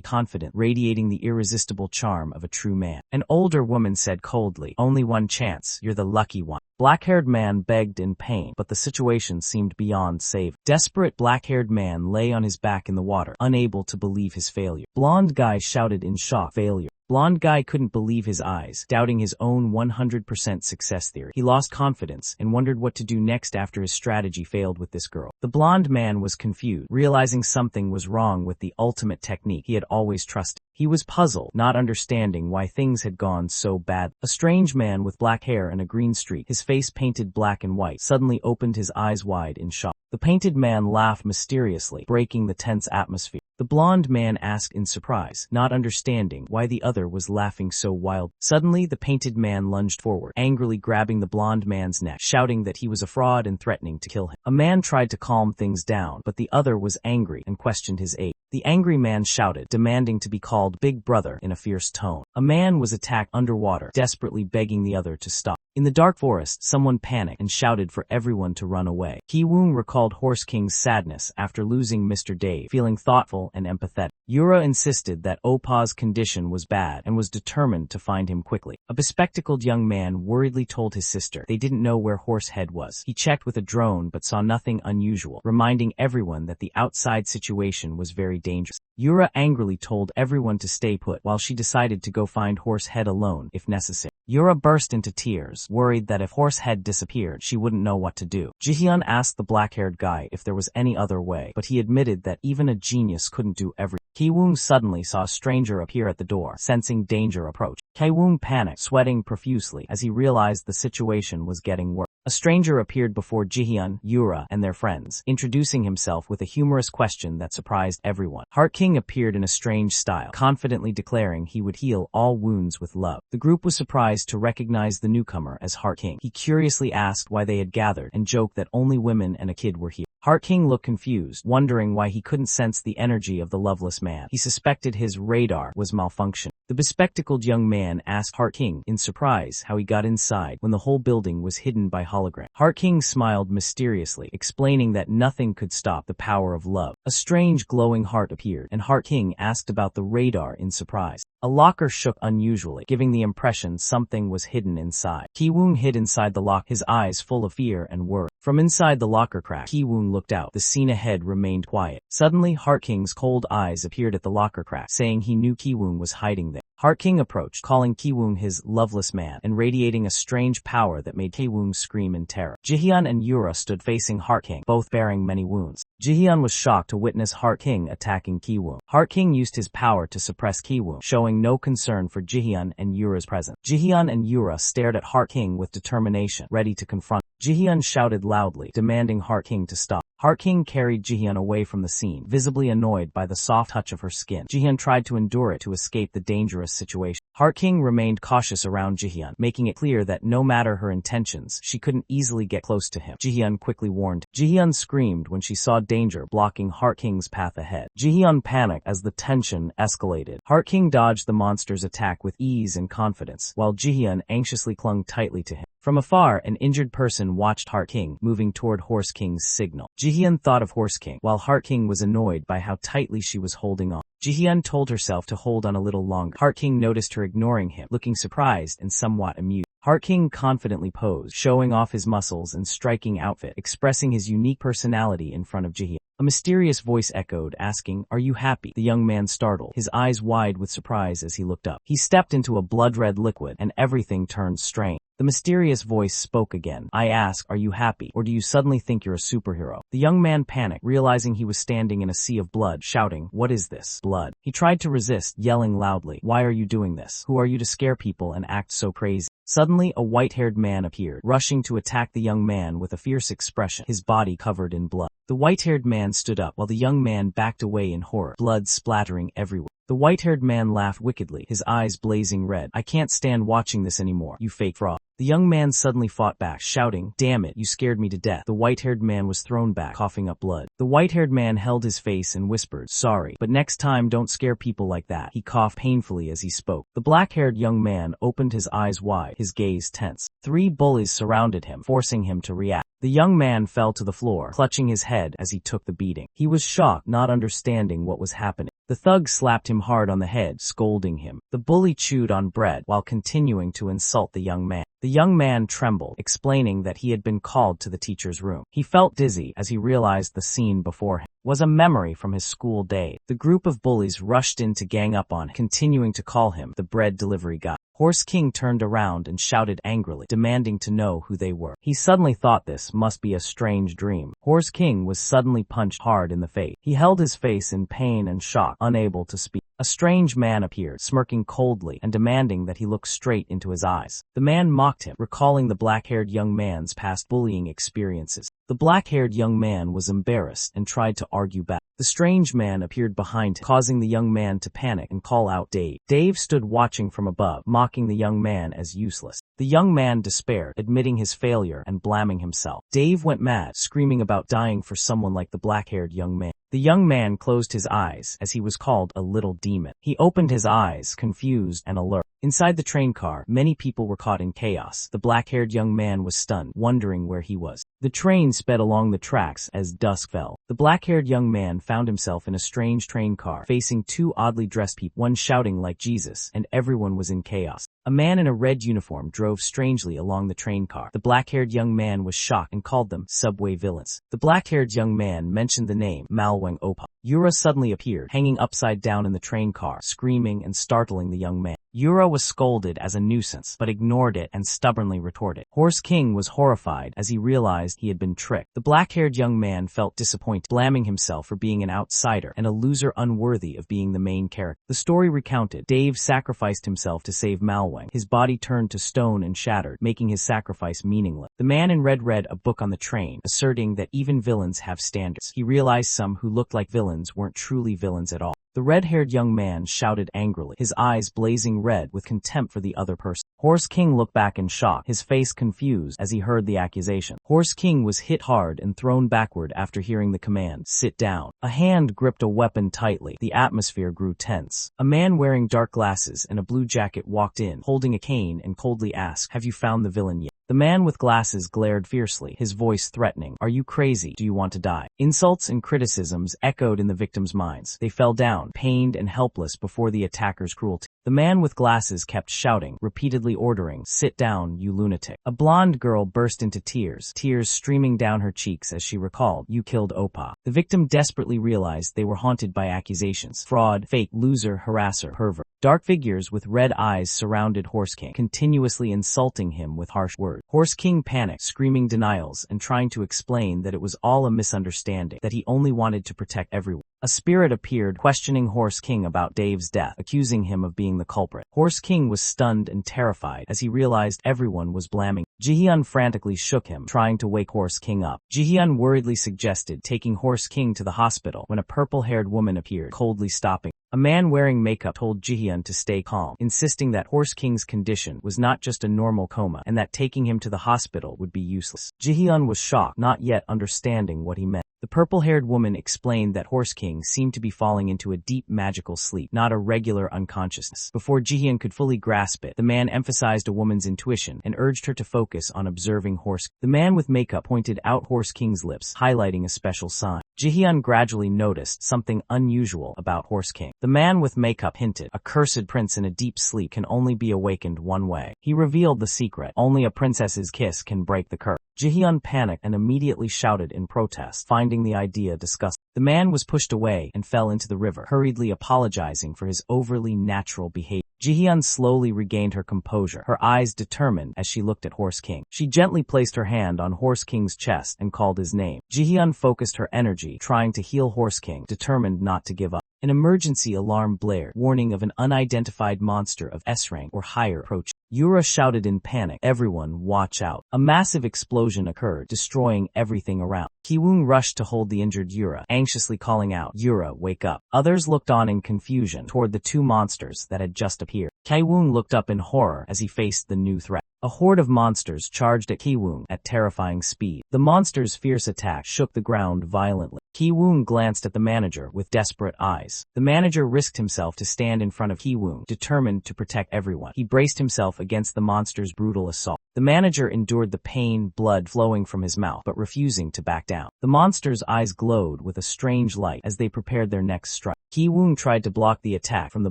confident, radiating the irresistible charm of a true man. An older woman said coldly, "Only one chance, you're the lucky one." Black-haired man begged in pain, but the situation seemed beyond save. Desperate, black-haired man lay on his back in the water, unable to believe his failure. Blonde guy shouted in shock, "Failure." Blonde guy couldn't believe his eyes, doubting his own 100% success theory. He lost confidence and wondered what to do next after his strategy failed with this girl. The blonde man was confused, realizing something was wrong with the ultimate technique he had always trusted. He was puzzled, not understanding why things had gone so bad. A strange man with black hair and a green streak, his face painted black and white, suddenly opened his eyes wide in shock. The painted man laughed mysteriously, breaking the tense atmosphere. The blonde man asked in surprise, not understanding why the other was laughing so wild. Suddenly, the painted man lunged forward, angrily grabbing the blonde man's neck, shouting that he was a fraud and threatening to kill him. A man tried to calm things down, but the other was angry and questioned his age. The angry man shouted, demanding to be called Big Brother in a fierce tone. A man was attacked underwater, desperately begging the other to stop. In the dark forest, someone panicked and shouted for everyone to run away. Ki-woong recalled Horse King's sadness after losing Mr. Dave, feeling thoughtful and empathetic. Yura insisted that Opa's condition was bad and was determined to find him quickly. A bespectacled young man worriedly told his sister they didn't know where Horsehead was. He checked with a drone but saw nothing unusual, reminding everyone that the outside situation was very dangerous. Yura angrily told everyone to stay put while she decided to go find Horsehead alone if necessary. Yura burst into tears, worried that if Horsehead disappeared, she wouldn't know what to do. Jihyun asked the black-haired guy if there was any other way, but he admitted that even a genius couldn't do everything. Ki-woong suddenly saw a stranger appear at the door, sensing danger approach. Ki-woong panicked, sweating profusely as he realized the situation was getting worse. A stranger appeared before Jihyun, Yura, and their friends, introducing himself with a humorous question that surprised everyone. Heart King appeared in a strange style, confidently declaring he would heal all wounds with love. The group was surprised to recognize the newcomer as Heart King. He curiously asked why they had gathered and joked that only women and a kid were here. Heart King looked confused, wondering why he couldn't sense the energy of the loveless man. He suspected his radar was malfunctioning. The bespectacled young man asked Heart King, in surprise, how he got inside when the whole building was hidden by hologram. Heart King smiled mysteriously, explaining that nothing could stop the power of love. A strange glowing heart appeared, and Heart King asked about the radar in surprise. A locker shook unusually, giving the impression something was hidden inside. Ki-woong hid inside the lock, his eyes full of fear and worry. From inside the locker crack, Ki-woong looked out. The scene ahead remained quiet. Suddenly, Heart King's cold eyes appeared at the locker crack, saying he knew Ki-woong was hiding there. Heart King approached, calling Ki-woong his loveless man, and radiating a strange power that made Ki-woong scream in terror. Jihyun and Yura stood facing Heart King, both bearing many wounds. Jihyun was shocked to witness Heart King attacking Ki-woong. Heart King used his power to suppress Ki-woong, showing no concern for Jihyun and Yura's presence. Jihyun and Yura stared at Heart King with determination, ready to confront. Jihyun shouted loudly, demanding Heart King to stop. Heart King carried Jihyun away from the scene, visibly annoyed by the soft touch of her skin. Jihyun tried to endure it to escape the dangerous situation. Heart King remained cautious around Jihyun, making it clear that no matter her intentions, she couldn't easily get close to him. Jihyun quickly warned. Jihyun screamed when she saw danger blocking Heart King's path ahead. Jihyun panicked as the tension escalated. Heart King dodged the monster's attack with ease and confidence, while Jihyun anxiously clung tightly to him. From afar, an injured person watched Heart King moving toward Horse King's signal. Jihyun thought of Horse King, while Heart King was annoyed by how tightly she was holding on. Jihyun told herself to hold on a little longer. Heart King noticed her ignoring him, looking surprised and somewhat amused. Heart King confidently posed, showing off his muscles and striking outfit, expressing his unique personality in front of Jihyun. A mysterious voice echoed, asking, "Are you happy?" The young man startled, his eyes wide with surprise as he looked up. He stepped into a blood-red liquid, and everything turned strange. The mysterious voice spoke again. "I ask, are you happy, or do you suddenly think you're a superhero?" The young man panicked, realizing he was standing in a sea of blood, shouting, "What is this? Blood?" He tried to resist, yelling loudly, "Why are you doing this? Who are you to scare people and act so crazy?" Suddenly, a white-haired man appeared, rushing to attack the young man with a fierce expression, his body covered in blood. The white-haired man stood up, while the young man backed away in horror, blood splattering everywhere. The white-haired man laughed wickedly, his eyes blazing red. "I can't stand watching this anymore, you fake fraud." The young man suddenly fought back, shouting, "Damn it, you scared me to death." The white-haired man was thrown back, coughing up blood. The white-haired man held his face and whispered, "Sorry, but next time don't scare people like that." He coughed painfully as he spoke. The black-haired young man opened his eyes wide, his gaze tense. 3 bullies surrounded him, forcing him to react. The young man fell to the floor, clutching his head as he took the beating. He was shocked, not understanding what was happening. The thug slapped him hard on the head, scolding him. The bully chewed on bread while continuing to insult the young man. The young man trembled, explaining that he had been called to the teacher's room. He felt dizzy as he realized the scene before him was a memory from his school day. The group of bullies rushed in to gang up on him, continuing to call him the bread delivery guy. Horse King turned around and shouted angrily, demanding to know who they were. He suddenly thought this must be a strange dream. Horse King was suddenly punched hard in the face. He held his face in pain and shock, unable to speak. A strange man appeared, smirking coldly and demanding that he look straight into his eyes. The man mocked him, recalling the black-haired young man's past bullying experiences. The black-haired young man was embarrassed and tried to argue back. The strange man appeared behind him, causing the young man to panic and call out Dave. Dave stood watching from above, mocking the young man as useless. The young man despaired, admitting his failure and blaming himself. Dave went mad, screaming about dying for someone like the black-haired young man. The young man closed his eyes as he was called a little demon. He opened his eyes, confused and alert. Inside the train car, many people were caught in chaos. The black-haired young man was stunned, wondering where he was. The train sped along the tracks as dusk fell. The black-haired young man found himself in a strange train car, facing 2 oddly dressed people, one shouting like Jesus, and everyone was in chaos. A man in a red uniform drove strangely along the train car. The black-haired young man was shocked and called them subway villains. The black-haired young man mentioned the name Malwang Opa. Yura suddenly appeared, hanging upside down in the train car, screaming and startling the young man. Yura was scolded as a nuisance, but ignored it and stubbornly retorted. Horse King was horrified as he realized he had been tricked. The black-haired young man felt disappointed, blaming himself for being an outsider and a loser unworthy of being the main character. The story recounted, Dave sacrificed himself to save Malwang. His body turned to stone and shattered, making his sacrifice meaningless. The man in red read a book on the train, asserting that even villains have standards. He realized some who looked like villains weren't truly villains at all. The red-haired young man shouted angrily, his eyes blazing red with contempt for the other person. Horse King looked back in shock, his face confused as he heard the accusation. Horse King was hit hard and thrown backward after hearing the command, "Sit down." A hand gripped a weapon tightly. The atmosphere grew tense. A man wearing dark glasses and a blue jacket walked in, holding a cane, and coldly asked, "Have you found the villain yet?" The man with glasses glared fiercely, his voice threatening. "Are you crazy? Do you want to die?" Insults and criticisms echoed in the victims' minds. They fell down, pained and helpless before the attacker's cruelty. The man with glasses kept shouting, repeatedly ordering, "Sit down, you lunatic." A blonde girl burst into tears streaming down her cheeks as she recalled, "You killed Opa." The victim desperately realized they were haunted by accusations. Fraud, fake, loser, harasser, pervert. Dark figures with red eyes surrounded Horse King, continuously insulting him with harsh words. Horse King panicked, screaming denials and trying to explain that it was all a misunderstanding, that he only wanted to protect everyone. A spirit appeared, questioning Horse King about Dave's death, accusing him of being the culprit. Horse King was stunned and terrified as he realized everyone was blaming. Jihyun frantically shook him, trying to wake Horse King up. Jihyun worriedly suggested taking Horse King to the hospital when a purple-haired woman appeared, coldly stopping. A man wearing makeup told Jihyun to stay calm, insisting that Horse King's condition was not just a normal coma and that taking him to the hospital would be useless. Jihyun was shocked, not yet understanding what he meant. The purple-haired woman explained that Horse King seemed to be falling into a deep magical sleep, not a regular unconsciousness. Before Jihyun could fully grasp it, the man emphasized a woman's intuition and urged her to focus on observing Horse. The man with makeup pointed out Horse King's lips, highlighting a special sign. Jihyun gradually noticed something unusual about Horse King. The man with makeup hinted, a cursed prince in a deep sleep can only be awakened one way. He revealed the secret, only a princess's kiss can break the curse. Jihyun panicked and immediately shouted in protest, finding the idea disgusting. The man was pushed away and fell into the river, hurriedly apologizing for his overly natural behavior. Jihyun slowly regained her composure, her eyes determined as she looked at Horse King. She gently placed her hand on Horse King's chest and called his name. Jihyun focused her energy, trying to heal Horse King, determined not to give up. An emergency alarm blared, warning of an unidentified monster of S rank or higher approach. Yura shouted in panic, "Everyone, watch out." A massive explosion occurred, destroying everything around. Kiwoong rushed to hold the injured Yura, anxiously calling out, "Yura, wake up." Others looked on in confusion toward the two monsters that had just appeared. Kiwoong looked up in horror as he faced the new threat. A horde of monsters charged at Kiwoong at terrifying speed. The monsters' fierce attack shook the ground violently. Kiwoong glanced at the manager with desperate eyes. The manager risked himself to stand in front of Kiwoong, determined to protect everyone. He braced himself against the monster's brutal assault. The manager endured the pain, blood flowing from his mouth, but refusing to back down. The monster's eyes glowed with a strange light as they prepared their next strike. Kiwoong tried to block the attack from the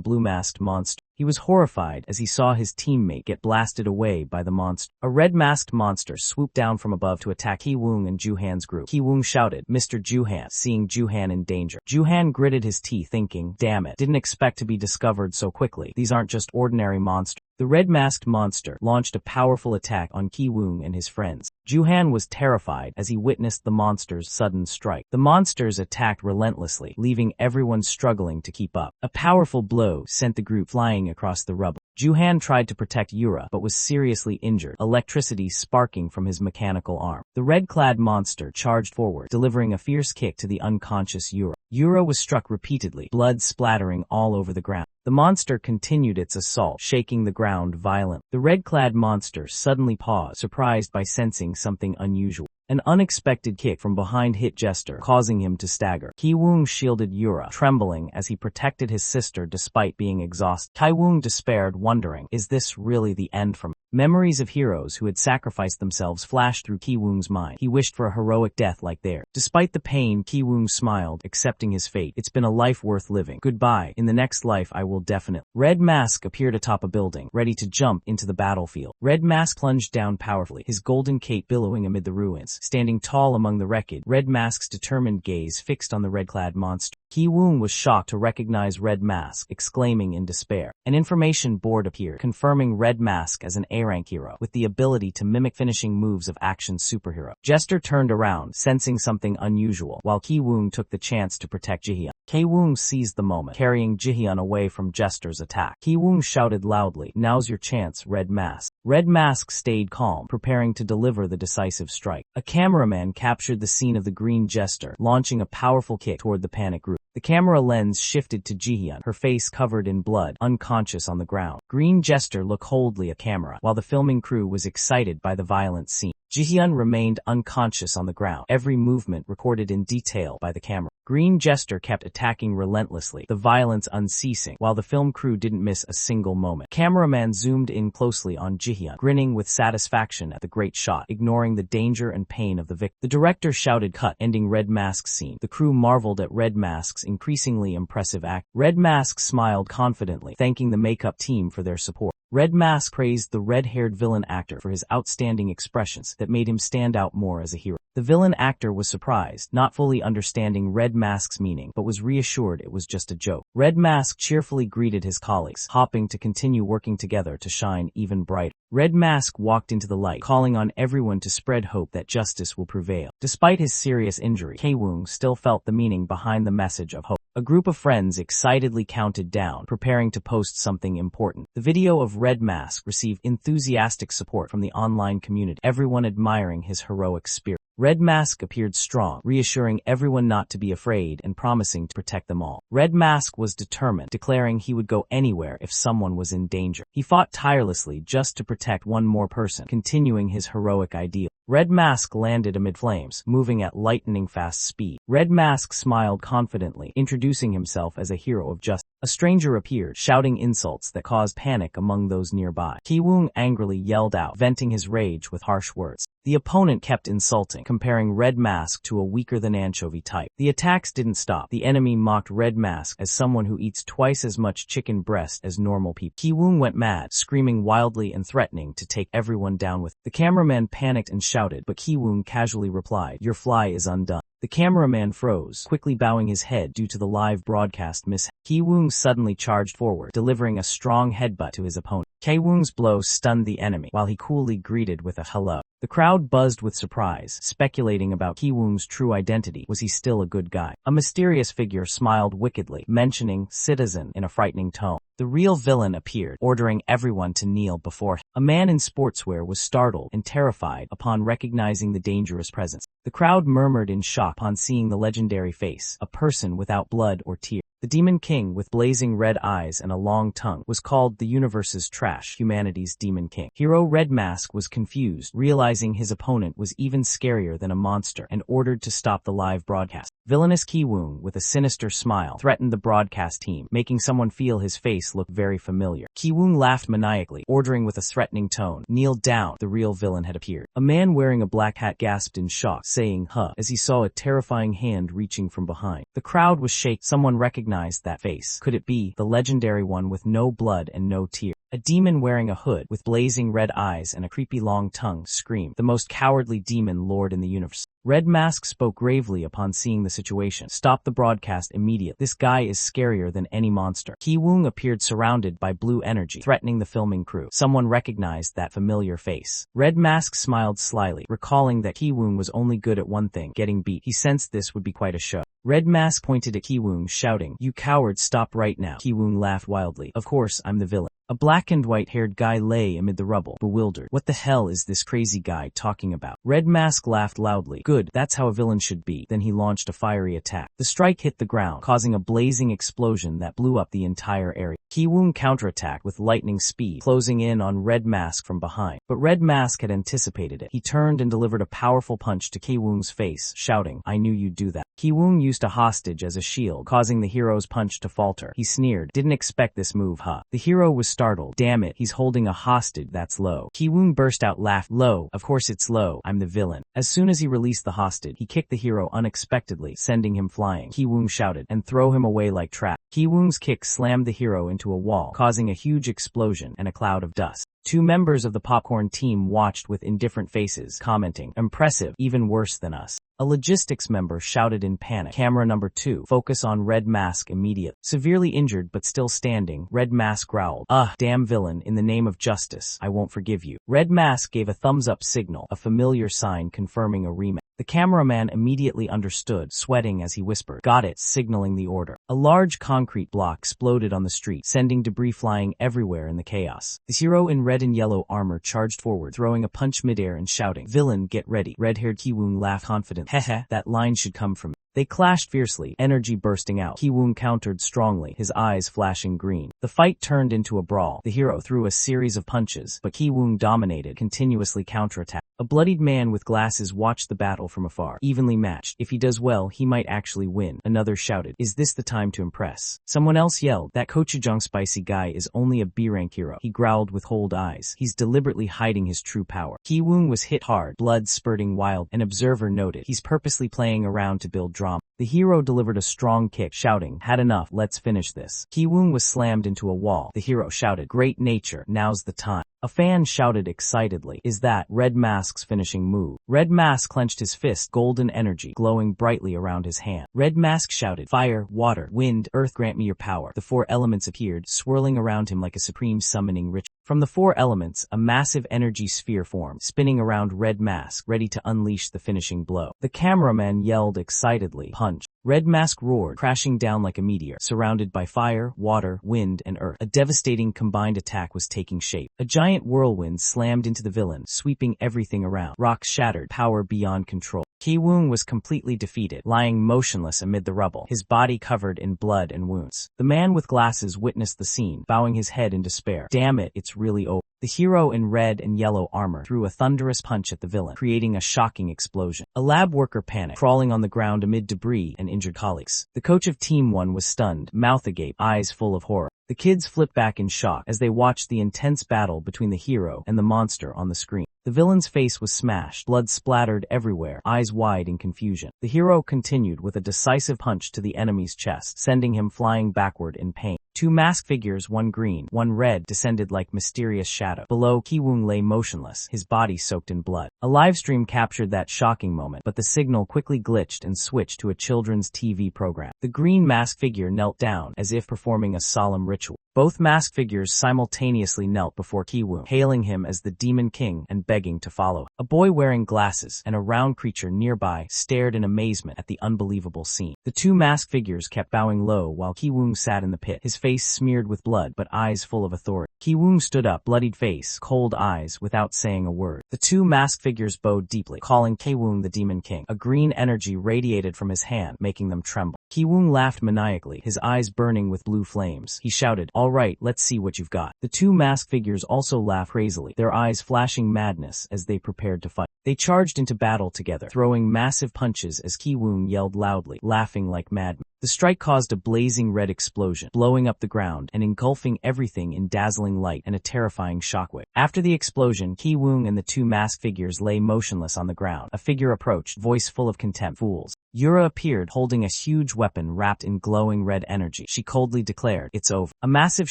blue-masked monster. He was horrified as he saw his teammate get blasted away by the monster. A red-masked monster swooped down from above to attack Kiwoong and Juhan's group. Kiwoong shouted, "Mr. Juhan," seeing Juhan in danger. Juhan gritted his teeth, thinking, "Damn it, didn't expect to be discovered so quickly. These aren't just ordinary monsters." The red-masked monster launched a powerful attack on Kiwoong and his friends. Juhan was terrified as he witnessed the monster's sudden strike. The monsters attacked relentlessly, leaving everyone struggling to keep up. A powerful blow sent the group flying across the rubble. Juhan tried to protect Yura, but was seriously injured, electricity sparking from his mechanical arm. The red-clad monster charged forward, delivering a fierce kick to the unconscious Yura. Yura was struck repeatedly, blood splattering all over the ground. The monster continued its assault, shaking the ground violently. The red-clad monster suddenly paused, surprised by sensing something unusual. An unexpected kick from behind hit Jester, causing him to stagger. Kiwoong shielded Yura, trembling as he protected his sister despite being exhausted. Kiwoong despaired, wondering, is this really the end for me? Memories of heroes who had sacrificed themselves flashed through Kiwoong's mind. He wished for a heroic death like theirs. Despite the pain, Kiwoong smiled, accepting his fate. It's been a life worth living. Goodbye. In the next life I will definitely. Red Mask appeared atop a building, ready to jump into the battlefield. Red Mask plunged down powerfully, his golden cape billowing amid the ruins. Standing tall among the wreckage, Red Mask's determined gaze fixed on the red-clad monster. Kiwoong was shocked to recognize Red Mask, exclaiming in despair. An information board appeared, confirming Red Mask as an A-rank hero, with the ability to mimic finishing moves of action superhero. Jester turned around, sensing something unusual, while Kiwoong took the chance to protect Jihyun. Kiwoong seized the moment, carrying Jihyun away from Jester's attack. Kiwoong shouted loudly, "Now's your chance, Red Mask." Red Mask stayed calm, preparing to deliver the decisive strike. A cameraman captured the scene of the green Jester, launching a powerful kick toward the panic group. The camera lens shifted to Jihyun, her face covered in blood, unconscious on the ground. Green Jester looked coldly at camera, while the filming crew was excited by the violent scene. Jihyun remained unconscious on the ground, every movement recorded in detail by the camera. Green Jester kept attacking relentlessly, the violence unceasing, while the film crew didn't miss a single moment. Cameraman zoomed in closely on Jihyun, grinning with satisfaction at the great shot, ignoring the danger and pain of the victim. The director shouted cut, ending Red Mask's scene. The crew marveled at Red Mask's increasingly impressive act. Red Mask smiled confidently, thanking the makeup team for their support. Red Mask praised the red-haired villain actor for his outstanding expressions that made him stand out more as a hero. The villain actor was surprised, not fully understanding Red Mask's meaning, but was reassured it was just a joke. Red Mask cheerfully greeted his colleagues, hoping to continue working together to shine even brighter. Red Mask walked into the light, calling on everyone to spread hope that justice will prevail. Despite his serious injury, Kiwoong still felt the meaning behind the message of hope. A group of friends excitedly counted down, preparing to post something important. The video of Red Mask received enthusiastic support from the online community, everyone admiring his heroic spirit. Red Mask appeared strong, reassuring everyone not to be afraid and promising to protect them all. Red Mask was determined, declaring he would go anywhere if someone was in danger. He fought tirelessly just to protect one more person, continuing his heroic ideal. Red Mask landed amid flames, moving at lightning-fast speed. Red Mask smiled confidently, introducing himself as a hero of justice. A stranger appeared, shouting insults that caused panic among those nearby. Ki-woong angrily yelled out, venting his rage with harsh words. The opponent kept insulting, comparing Red Mask to a weaker-than-anchovy type. The attacks didn't stop. The enemy mocked Red Mask as someone who eats twice as much chicken breast as normal people. Ki-woong went mad, screaming wildly and threatening to take everyone down with. The cameraman panicked and shouted, but Ki-woong casually replied, "Your fly is undone." The cameraman froze, quickly bowing his head due to the live broadcast mishap. Ki-woong suddenly charged forward, delivering a strong headbutt to his opponent. Ki-woong's blow stunned the enemy, while he coolly greeted with a hello. The crowd buzzed with surprise, speculating about Ki-woong's true identity. Was he still a good guy? A mysterious figure smiled wickedly, mentioning "citizen" in a frightening tone. The real villain appeared, ordering everyone to kneel before him. A man in sportswear was startled and terrified upon recognizing the dangerous presence. The crowd murmured in shock upon seeing the legendary face, a person without blood or tears. The Demon King, with blazing red eyes and a long tongue, was called the universe's trash, humanity's Demon King. Hero Red Mask was confused, realizing his opponent was even scarier than a monster, and ordered to stop the live broadcast. Villainous Ki-woong, with a sinister smile, threatened the broadcast team, making someone feel his face look very familiar. Ki-woong laughed maniacally, ordering with a threatening tone, "Kneel down." The real villain had appeared. A man wearing a black hat gasped in shock, saying "huh," as he saw a terrifying hand reaching from behind. The crowd was shaken. Someone recognized that face. Could it be the legendary one with no blood and no tears? A demon wearing a hood, with blazing red eyes and a creepy long tongue, screamed, "The most cowardly demon lord in the universe." Red Mask spoke gravely upon seeing the situation. "Stop the broadcast immediately. This guy is scarier than any monster." Ki-woong appeared surrounded by blue energy, threatening the filming crew. Someone recognized that familiar face. Red Mask smiled slyly, recalling that Ki-woong was only good at one thing, getting beat. He sensed this would be quite a show. Red Mask pointed at Ki-woong, shouting, "You coward, stop right now." Ki-woong laughed wildly. "Of course, I'm the villain." A black and white-haired guy lay amid the rubble, bewildered. What the hell is this crazy guy talking about? Red Mask laughed loudly. "Good, that's how a villain should be." Then he launched a fiery attack. The strike hit the ground, causing a blazing explosion that blew up the entire area. Ki-woong counterattacked with lightning speed, closing in on Red Mask from behind. But Red Mask had anticipated it. He turned and delivered a powerful punch to Ki-woong's face, shouting, "I knew you'd do that." Ki-woong used a hostage as a shield, causing the hero's punch to falter. He sneered, "Didn't expect this move, huh?" The hero was startled. "Damn it, he's holding a hostage that's low." Ki-woong burst out laughing. "Low? Of course it's low. I'm the villain." As soon as he released the hostage, he kicked the hero unexpectedly, sending him flying. Ki-woong shouted, "And throw him away like trash." Ki-woong's kick slammed the hero into a wall, causing a huge explosion and a cloud of dust. Two members of the popcorn team watched with indifferent faces, commenting, "Impressive, even worse than us." A logistics member shouted in panic, "Camera number 2, focus on Red Mask immediately." Severely injured but still standing, Red Mask growled, Damn villain, in the name of justice, I won't forgive you." Red Mask gave a thumbs-up signal, a familiar sign confirming a rematch. The cameraman immediately understood, sweating as he whispered, "Got it," signaling the order. A large concrete block exploded on the street, sending debris flying everywhere in the chaos. The hero in red and yellow armor charged forward, throwing a punch midair and shouting, "Villain, get ready." Red-haired Ki-woong laughed confidently. "Heh, that line should come from me." They clashed fiercely, energy bursting out. Ki-woong countered strongly, his eyes flashing green. The fight turned into a brawl. The hero threw a series of punches, but Ki-woong dominated, continuously counterattacked. A bloodied man with glasses watched the battle from afar, evenly matched. "If he does well, he might actually win." Another shouted, "Is this the time to impress?" Someone else yelled, "That Gochujang spicy guy is only a B-rank hero." He growled with holed eyes. He's deliberately hiding his true power. Ki-woong was hit hard, blood spurting wild. An observer noted, "He's purposely playing around to build drama." The hero delivered a strong kick, shouting, "Had enough, let's finish this." Ki-woong was slammed into a wall. The hero shouted, "Great nature, now's the time." A fan shouted excitedly, "Is that Red Mask's finishing move?" Red Mask clenched his fist, golden energy glowing brightly around his hand. Red Mask shouted, "Fire, water, wind, earth, grant me your power." The 4 elements appeared, swirling around him like a supreme summoning ritual. From the four elements, a massive energy sphere formed, spinning around Red Mask, ready to unleash the finishing blow. The cameraman yelled excitedly, "Punch!" Red Mask roared, crashing down like a meteor, surrounded by fire, water, wind, and earth. A devastating combined attack was taking shape. A giant whirlwind slammed into the villain, sweeping everything around. Rocks shattered, power beyond control. Ki-woong was completely defeated, lying motionless amid the rubble, his body covered in blood and wounds. The man with glasses witnessed the scene, bowing his head in despair. Damn it, it's really over. The hero in red and yellow armor threw a thunderous punch at the villain, creating a shocking explosion. A lab worker panicked, crawling on the ground amid debris and injured colleagues. The coach of Team 1 was stunned, mouth agape, eyes full of horror. The kids flipped back in shock as they watched the intense battle between the hero and the monster on the screen. The villain's face was smashed, blood splattered everywhere, eyes wide in confusion. The hero continued with a decisive punch to the enemy's chest, sending him flying backward in pain. Two masked figures, one green, one red, descended like mysterious shadow. Below, Ki-woong lay motionless, his body soaked in blood. A livestream captured that shocking moment, but the signal quickly glitched and switched to a children's TV program. The green masked figure knelt down, as if performing a solemn ritual. Both masked figures simultaneously knelt before Ki-woong, hailing him as the Demon King and begging to follow. A boy wearing glasses and a round creature nearby stared in amazement at the unbelievable scene. The two masked figures kept bowing low while Ki-woong sat in the pit, his face smeared with blood but eyes full of authority. Ki-woong stood up, bloodied face, cold eyes, without saying a word. The two masked figures bowed deeply, calling Ki-woong the Demon King. A green energy radiated from his hand, making them tremble. Ki-woong laughed maniacally, his eyes burning with blue flames. He shouted, "All right, let's see what you've got." The two masked figures also laughed crazily, their eyes flashing madness as they prepared to fight. They charged into battle together, throwing massive punches as Ki-woong yelled loudly, laughing like madmen. The strike caused a blazing red explosion, blowing up the ground and engulfing everything in dazzling light and a terrifying shockwave. After the explosion, Ki-woong and the two masked figures lay motionless on the ground. A figure approached, voice full of contempt. "Fools." Yura appeared, holding a huge weapon wrapped in glowing red energy. She coldly declared, "It's over." A massive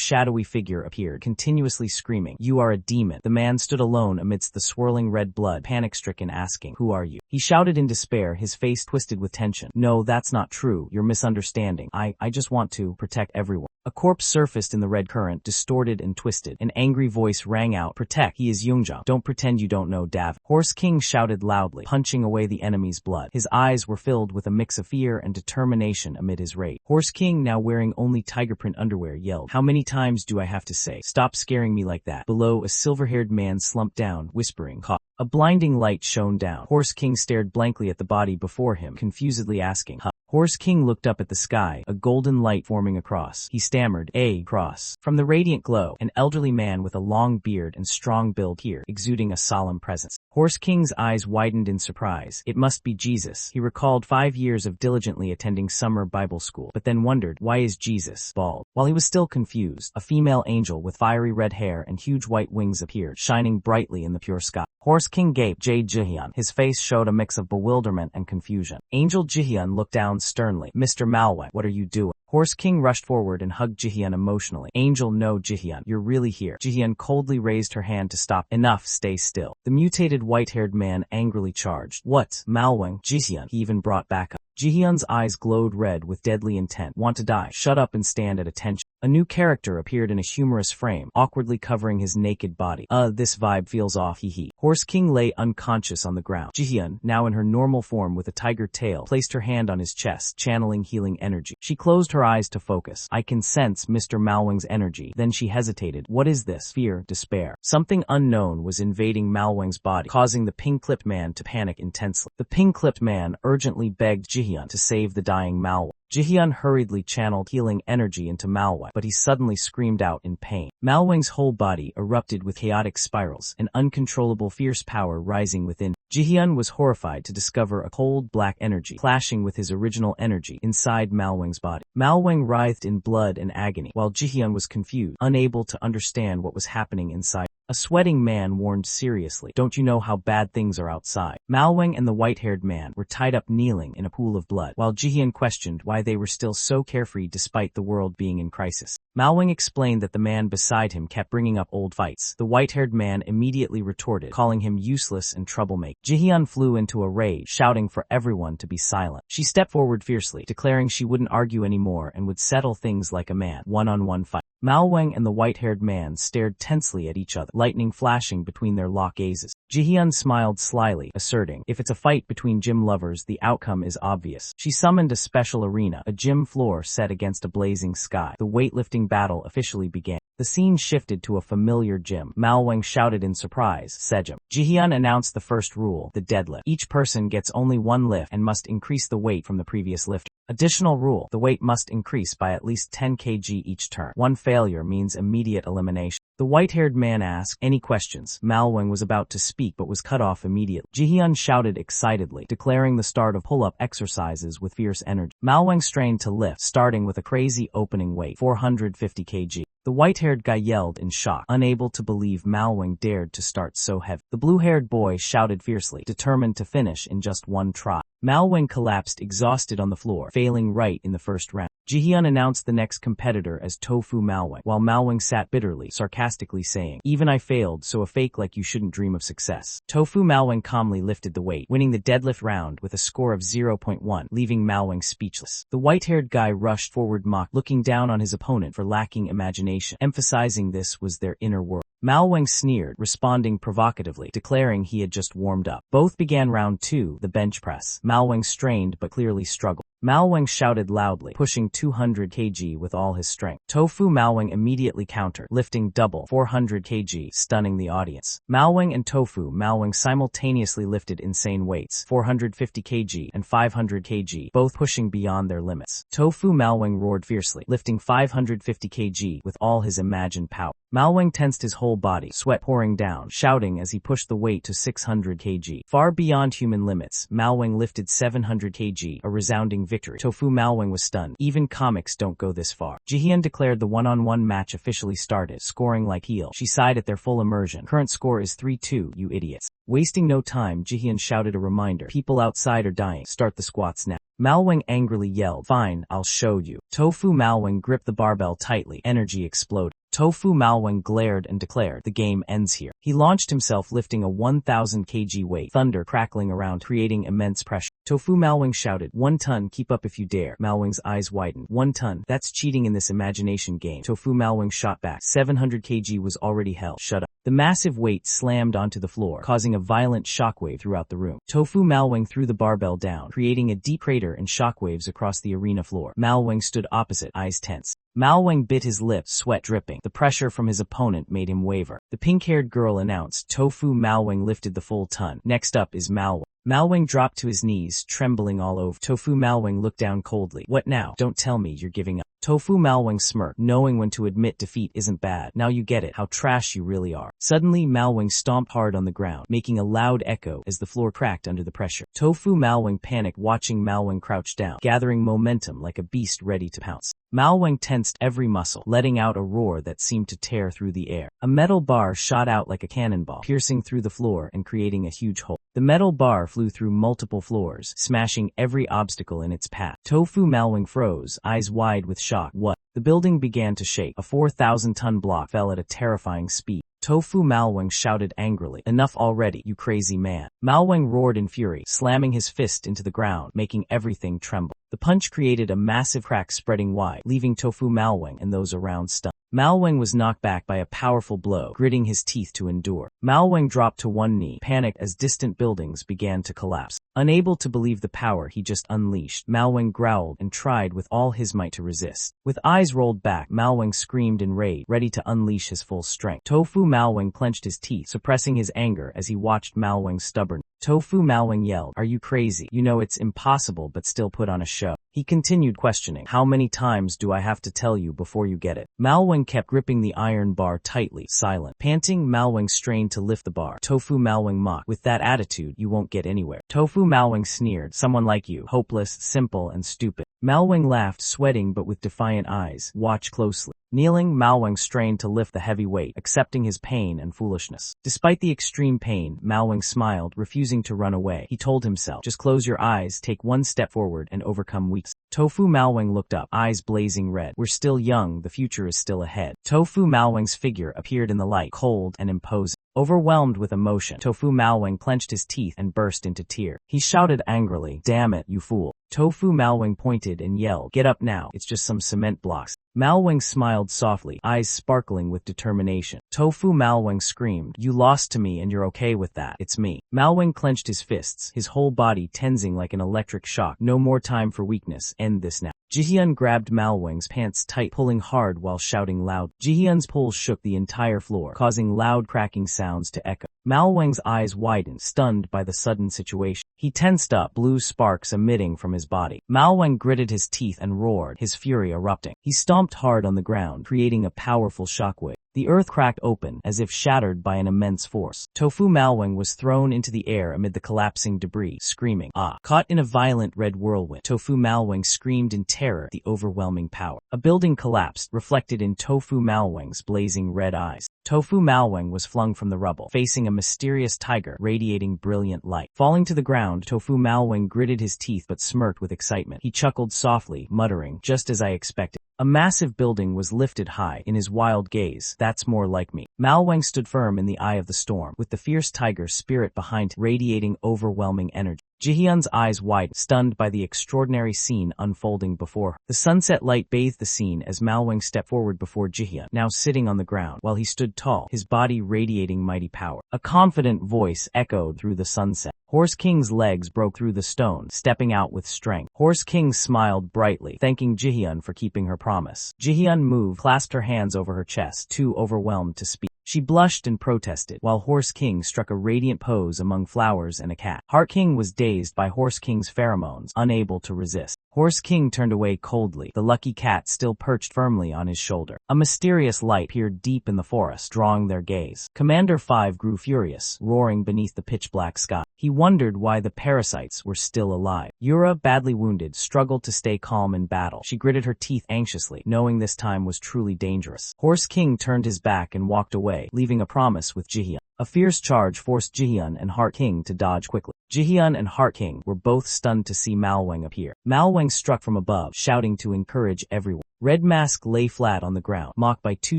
shadowy figure appeared, continuously screaming, "You are a demon." The man stood alone amidst the swirling red blood, panic-stricken, asking, "Who are you?" He shouted in despair, his face twisted with tension. "No, that's not true. You're misunderstanding. I just want to protect everyone." A corpse surfaced in the red current, distorted and twisted. An angry voice rang out, "Protect, he is Yoongjong. Don't pretend you don't know Dav." Horse King shouted loudly, punching away the enemy's blood. His eyes were filled with a mix of fear and determination amid his rage. Horse King, now wearing only tiger print underwear, yelled, "How many times do I have to say? Stop scaring me like that." Below, a silver-haired man slumped down, whispering, "Cough." A blinding light shone down. Horse King stared blankly at the body before him, confusedly asking, "Huh?" Horse King looked up at the sky, a golden light forming across. He stammered, "A cross." From the radiant glow, an elderly man with a long beard and strong build appeared, exuding a solemn presence. Horse King's eyes widened in surprise. It must be Jesus. He recalled 5 years of diligently attending summer Bible school, but then wondered, why is Jesus bald? While he was still confused, a female angel with fiery red hair and huge white wings appeared, shining brightly in the pure sky. Horse King gaped. Jade Jihyun. His face showed a mix of bewilderment and confusion. Angel Jihyun looked down sternly. "Mr. Manhwa, what are you doing?" Horse King rushed forward and hugged Jihyun emotionally. "Angel, no, Jihyun, you're really here." Jihyun coldly raised her hand to stop. "Enough, stay still." The mutated white-haired man angrily charged. "What? Malwang, Jihyun." He even brought back up. Jihyun's eyes glowed red with deadly intent. "Want to die? Shut up and stand at attention." A new character appeared in a humorous frame, awkwardly covering his naked body. This vibe feels off, hee. Horse King lay unconscious on the ground. Jihyun, now in her normal form with a tiger tail, placed her hand on his chest, channeling healing energy. She closed her eyes to focus. "I can sense Mr. Malwang's energy." Then she hesitated. What is this? Fear, despair. Something unknown was invading Malwang's body, causing the pink-clipped man to panic intensely. The pink-clipped man urgently begged Jihyun to save the dying Malwang. Jihyun hurriedly channeled healing energy into Malwang, but he suddenly screamed out in pain. Malwang's whole body erupted with chaotic spirals, an uncontrollable fierce power rising within. Jihyun was horrified to discover a cold black energy clashing with his original energy inside Malwang's body. Malwang writhed in blood and agony, while Jihyun was confused, unable to understand what was happening inside. A sweating man warned seriously, "Don't you know how bad things are outside?" Malwang and the white-haired man were tied up kneeling in a pool of blood, while Jihyun questioned why they were still so carefree despite the world being in crisis. Malwang explained that the man beside him kept bringing up old fights. The white-haired man immediately retorted, calling him useless and troublemaker. Jihyun flew into a rage, shouting for everyone to be silent. She stepped forward fiercely, declaring she wouldn't argue anymore and would settle things like a man. One-on-one fight. Malwang and the white-haired man stared tensely at each other, lightning flashing between their locked gazes. Jihyun smiled slyly, asserting, if it's a fight between gym lovers, the outcome is obvious. She summoned a special arena, a gym floor set against a blazing sky. The weightlifting battle officially began. The scene shifted to a familiar gym. Malwang shouted in surprise, Sejim. Jihyun announced the first rule, the deadlift. Each person gets only one lift and must increase the weight from the previous lifter. Additional rule, the weight must increase by at least 10 kg each turn. One failure means immediate elimination. The white-haired man asked, any questions? Malwang was about to speak but was cut off immediately. Jihyun shouted excitedly, declaring the start of pull-up exercises with fierce energy. Malwang strained to lift, starting with a crazy opening weight, 450 kg. The white-haired guy yelled in shock, unable to believe Malwang dared to start so heavy. The blue-haired boy shouted fiercely, determined to finish in just one try. Malwang collapsed exhausted on the floor, failing right in the first round. Jihyun announced the next competitor as Tofu Malwang, while Malwang sat bitterly, sarcastically saying, even I failed, so a fake like you shouldn't dream of success. Tofu Malwang calmly lifted the weight, winning the deadlift round with a score of 0.1, leaving Malwang speechless. The white-haired guy rushed forward looking down on his opponent for lacking imagination, emphasizing this was their inner world. Malwang sneered, responding provocatively, declaring he had just warmed up. Both began round 2, the bench press. Malwang strained but clearly struggled. Malwang shouted loudly, pushing 200 kg with all his strength. Tofu Malwang immediately countered, lifting double, 400 kg, stunning the audience. Malwang and Tofu Malwang simultaneously lifted insane weights, 450 kg and 500 kg, both pushing beyond their limits. Tofu Malwang roared fiercely, lifting 550 kg with all his imagined power. Malwang tensed his whole body, sweat pouring down, shouting as he pushed the weight to 600 kg. Far beyond human limits, Malwang lifted 700 kg, a resounding victory. Tofu Malwang was stunned. Even comics don't go this far. Jihyun declared the one-on-one match officially started, scoring like heel. She sighed at their full immersion. Current score is 3-2, you idiots. Wasting no time, Jihyun shouted a reminder. People outside are dying. Start the squats now. Malwang angrily yelled, fine, I'll show you. Tofu Malwang gripped the barbell tightly. Energy exploded. Tofu Malwang glared and declared, the game ends here. He launched himself, lifting a 1,000 kg weight, thunder crackling around, creating immense pressure. Tofu Malwang shouted, 1 ton, keep up if you dare. Malwang's eyes widened. 1 ton, that's cheating in this imagination game. Tofu Malwang shot back. 700 kg was already held. Shut up. The massive weight slammed onto the floor, causing a violent shockwave throughout the room. Tofu Malwang threw the barbell down, creating a deep crater and shockwaves across the arena floor. Malwang stood opposite, eyes tense. Malwang bit his lips, sweat dripping. The pressure from his opponent made him waver. The pink-haired girl announced, Tofu Malwang lifted the full ton. Next up is Malwang. Malwang dropped to his knees, trembling all over. Tofu Malwang looked down coldly. What now? Don't tell me you're giving up. Tofu Malwang smirked, knowing when to admit defeat isn't bad. Now you get it, how trash you really are. Suddenly Malwang stomped hard on the ground, making a loud echo as the floor cracked under the pressure. Tofu Malwang panicked, watching Malwang crouch down, gathering momentum like a beast ready to pounce. Malwang tensed every muscle, letting out a roar that seemed to tear through the air. A metal bar shot out like a cannonball, piercing through the floor and creating a huge hole. The metal bar flew through multiple floors, smashing every obstacle in its path. Tofu Malwang froze, eyes wide with shock. What? The building began to shake. A 4,000-ton block fell at a terrifying speed. Tofu Malwang shouted angrily, enough already, you crazy man. Malwang roared in fury, slamming his fist into the ground, making everything tremble. The punch created a massive crack spreading wide, leaving Tofu Malwang and those around stunned. Malwang was knocked back by a powerful blow, gritting his teeth to endure. Malwang dropped to one knee, panicked as distant buildings began to collapse. Unable to believe the power he just unleashed, Malwang growled and tried with all his might to resist. With eyes rolled back, Malwang screamed in rage, ready to unleash his full strength. Tofu Malwang clenched his teeth, suppressing his anger as he watched Malwang's stubbornness. Tofu Malwang yelled, are you crazy? You know it's impossible, but still put on a show. He continued questioning, how many times do I have to tell you before you get it? Malwang kept gripping the iron bar tightly, silent. Panting, Malwang strained to lift the bar. Tofu Malwang mocked, with that attitude, you won't get anywhere. Tofu Malwang sneered, someone like you, hopeless, simple, and stupid. Malwang laughed, sweating but with defiant eyes. Watch closely. Kneeling, Malwang strained to lift the heavy weight, accepting his pain and foolishness. Despite the extreme pain, Malwang smiled, refusing to run away. He told himself, just close your eyes, take one step forward, and overcome weakness. Tofu Malwang looked up, eyes blazing red. We're still young, the future is still ahead. Tofu Malwang's figure appeared in the light, cold and imposing. Overwhelmed with emotion, Tofu Malwang clenched his teeth and burst into tears. He shouted angrily, damn it, you fool. Tofu Malwang pointed and yelled, get up now, it's just some cement blocks. Malwang smiled softly, eyes sparkling with determination. Tofu Malwang screamed, "You lost to me and you're okay with that. It's me." Malwang clenched his fists, his whole body tensing like an electric shock. No more time for weakness. End this now. Jihyun grabbed Malwang's pants tight, pulling hard while shouting loud. Jihyun's pull shook the entire floor, causing loud cracking sounds to echo. Malwang's eyes widened, stunned by the sudden situation. He tensed up, blue sparks emitting from his body. Malwang gritted his teeth and roared, his fury erupting. He stomped hard on the ground, creating a powerful shockwave. The earth cracked open, as if shattered by an immense force. Tofu Malwang was thrown into the air amid the collapsing debris, screaming, "Ah!" Caught in a violent red whirlwind, Tofu Malwang screamed in terror at the overwhelming power. A building collapsed, reflected in Tofu Malwang's blazing red eyes. Tofu Malwang was flung from the rubble, facing a mysterious tiger radiating brilliant light. Falling to the ground, Tofu Malwang gritted his teeth but smirked with excitement. He chuckled softly, muttering, "Just as I expected." A massive building was lifted high. In his wild gaze, "That's more like me." Malwang stood firm in the eye of the storm, with the fierce tiger spirit behind him, radiating overwhelming energy. Jihyun's eyes widened, stunned by the extraordinary scene unfolding before her. The sunset light bathed the scene as Malwang stepped forward before Jihyun, now sitting on the ground, while he stood tall, his body radiating mighty power. A confident voice echoed through the sunset. Horse King's legs broke through the stone, stepping out with strength. Horse King smiled brightly, thanking Jihyun for keeping her promise. Jihyun moved, clasped her hands over her chest, too overwhelmed to speak. She blushed and protested, while Horse King struck a radiant pose among flowers and a cat. Heart King was dazed by Horse King's pheromones, unable to resist. Horse King turned away coldly, the lucky cat still perched firmly on his shoulder. A mysterious light peered deep in the forest, drawing their gaze. Commander 5 grew furious, roaring beneath the pitch-black sky. He wondered why the parasites were still alive. Yura, badly wounded, struggled to stay calm in battle. She gritted her teeth anxiously, knowing this time was truly dangerous. Horse King turned his back and walked away, leaving a promise with Jihyun. A fierce charge forced Jihyun and Heart King to dodge quickly. Jihyun and Heart King were both stunned to see Malwang appear. Malwang struck from above, shouting to encourage everyone. Red Mask lay flat on the ground, mocked by two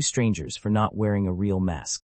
strangers for not wearing a real mask.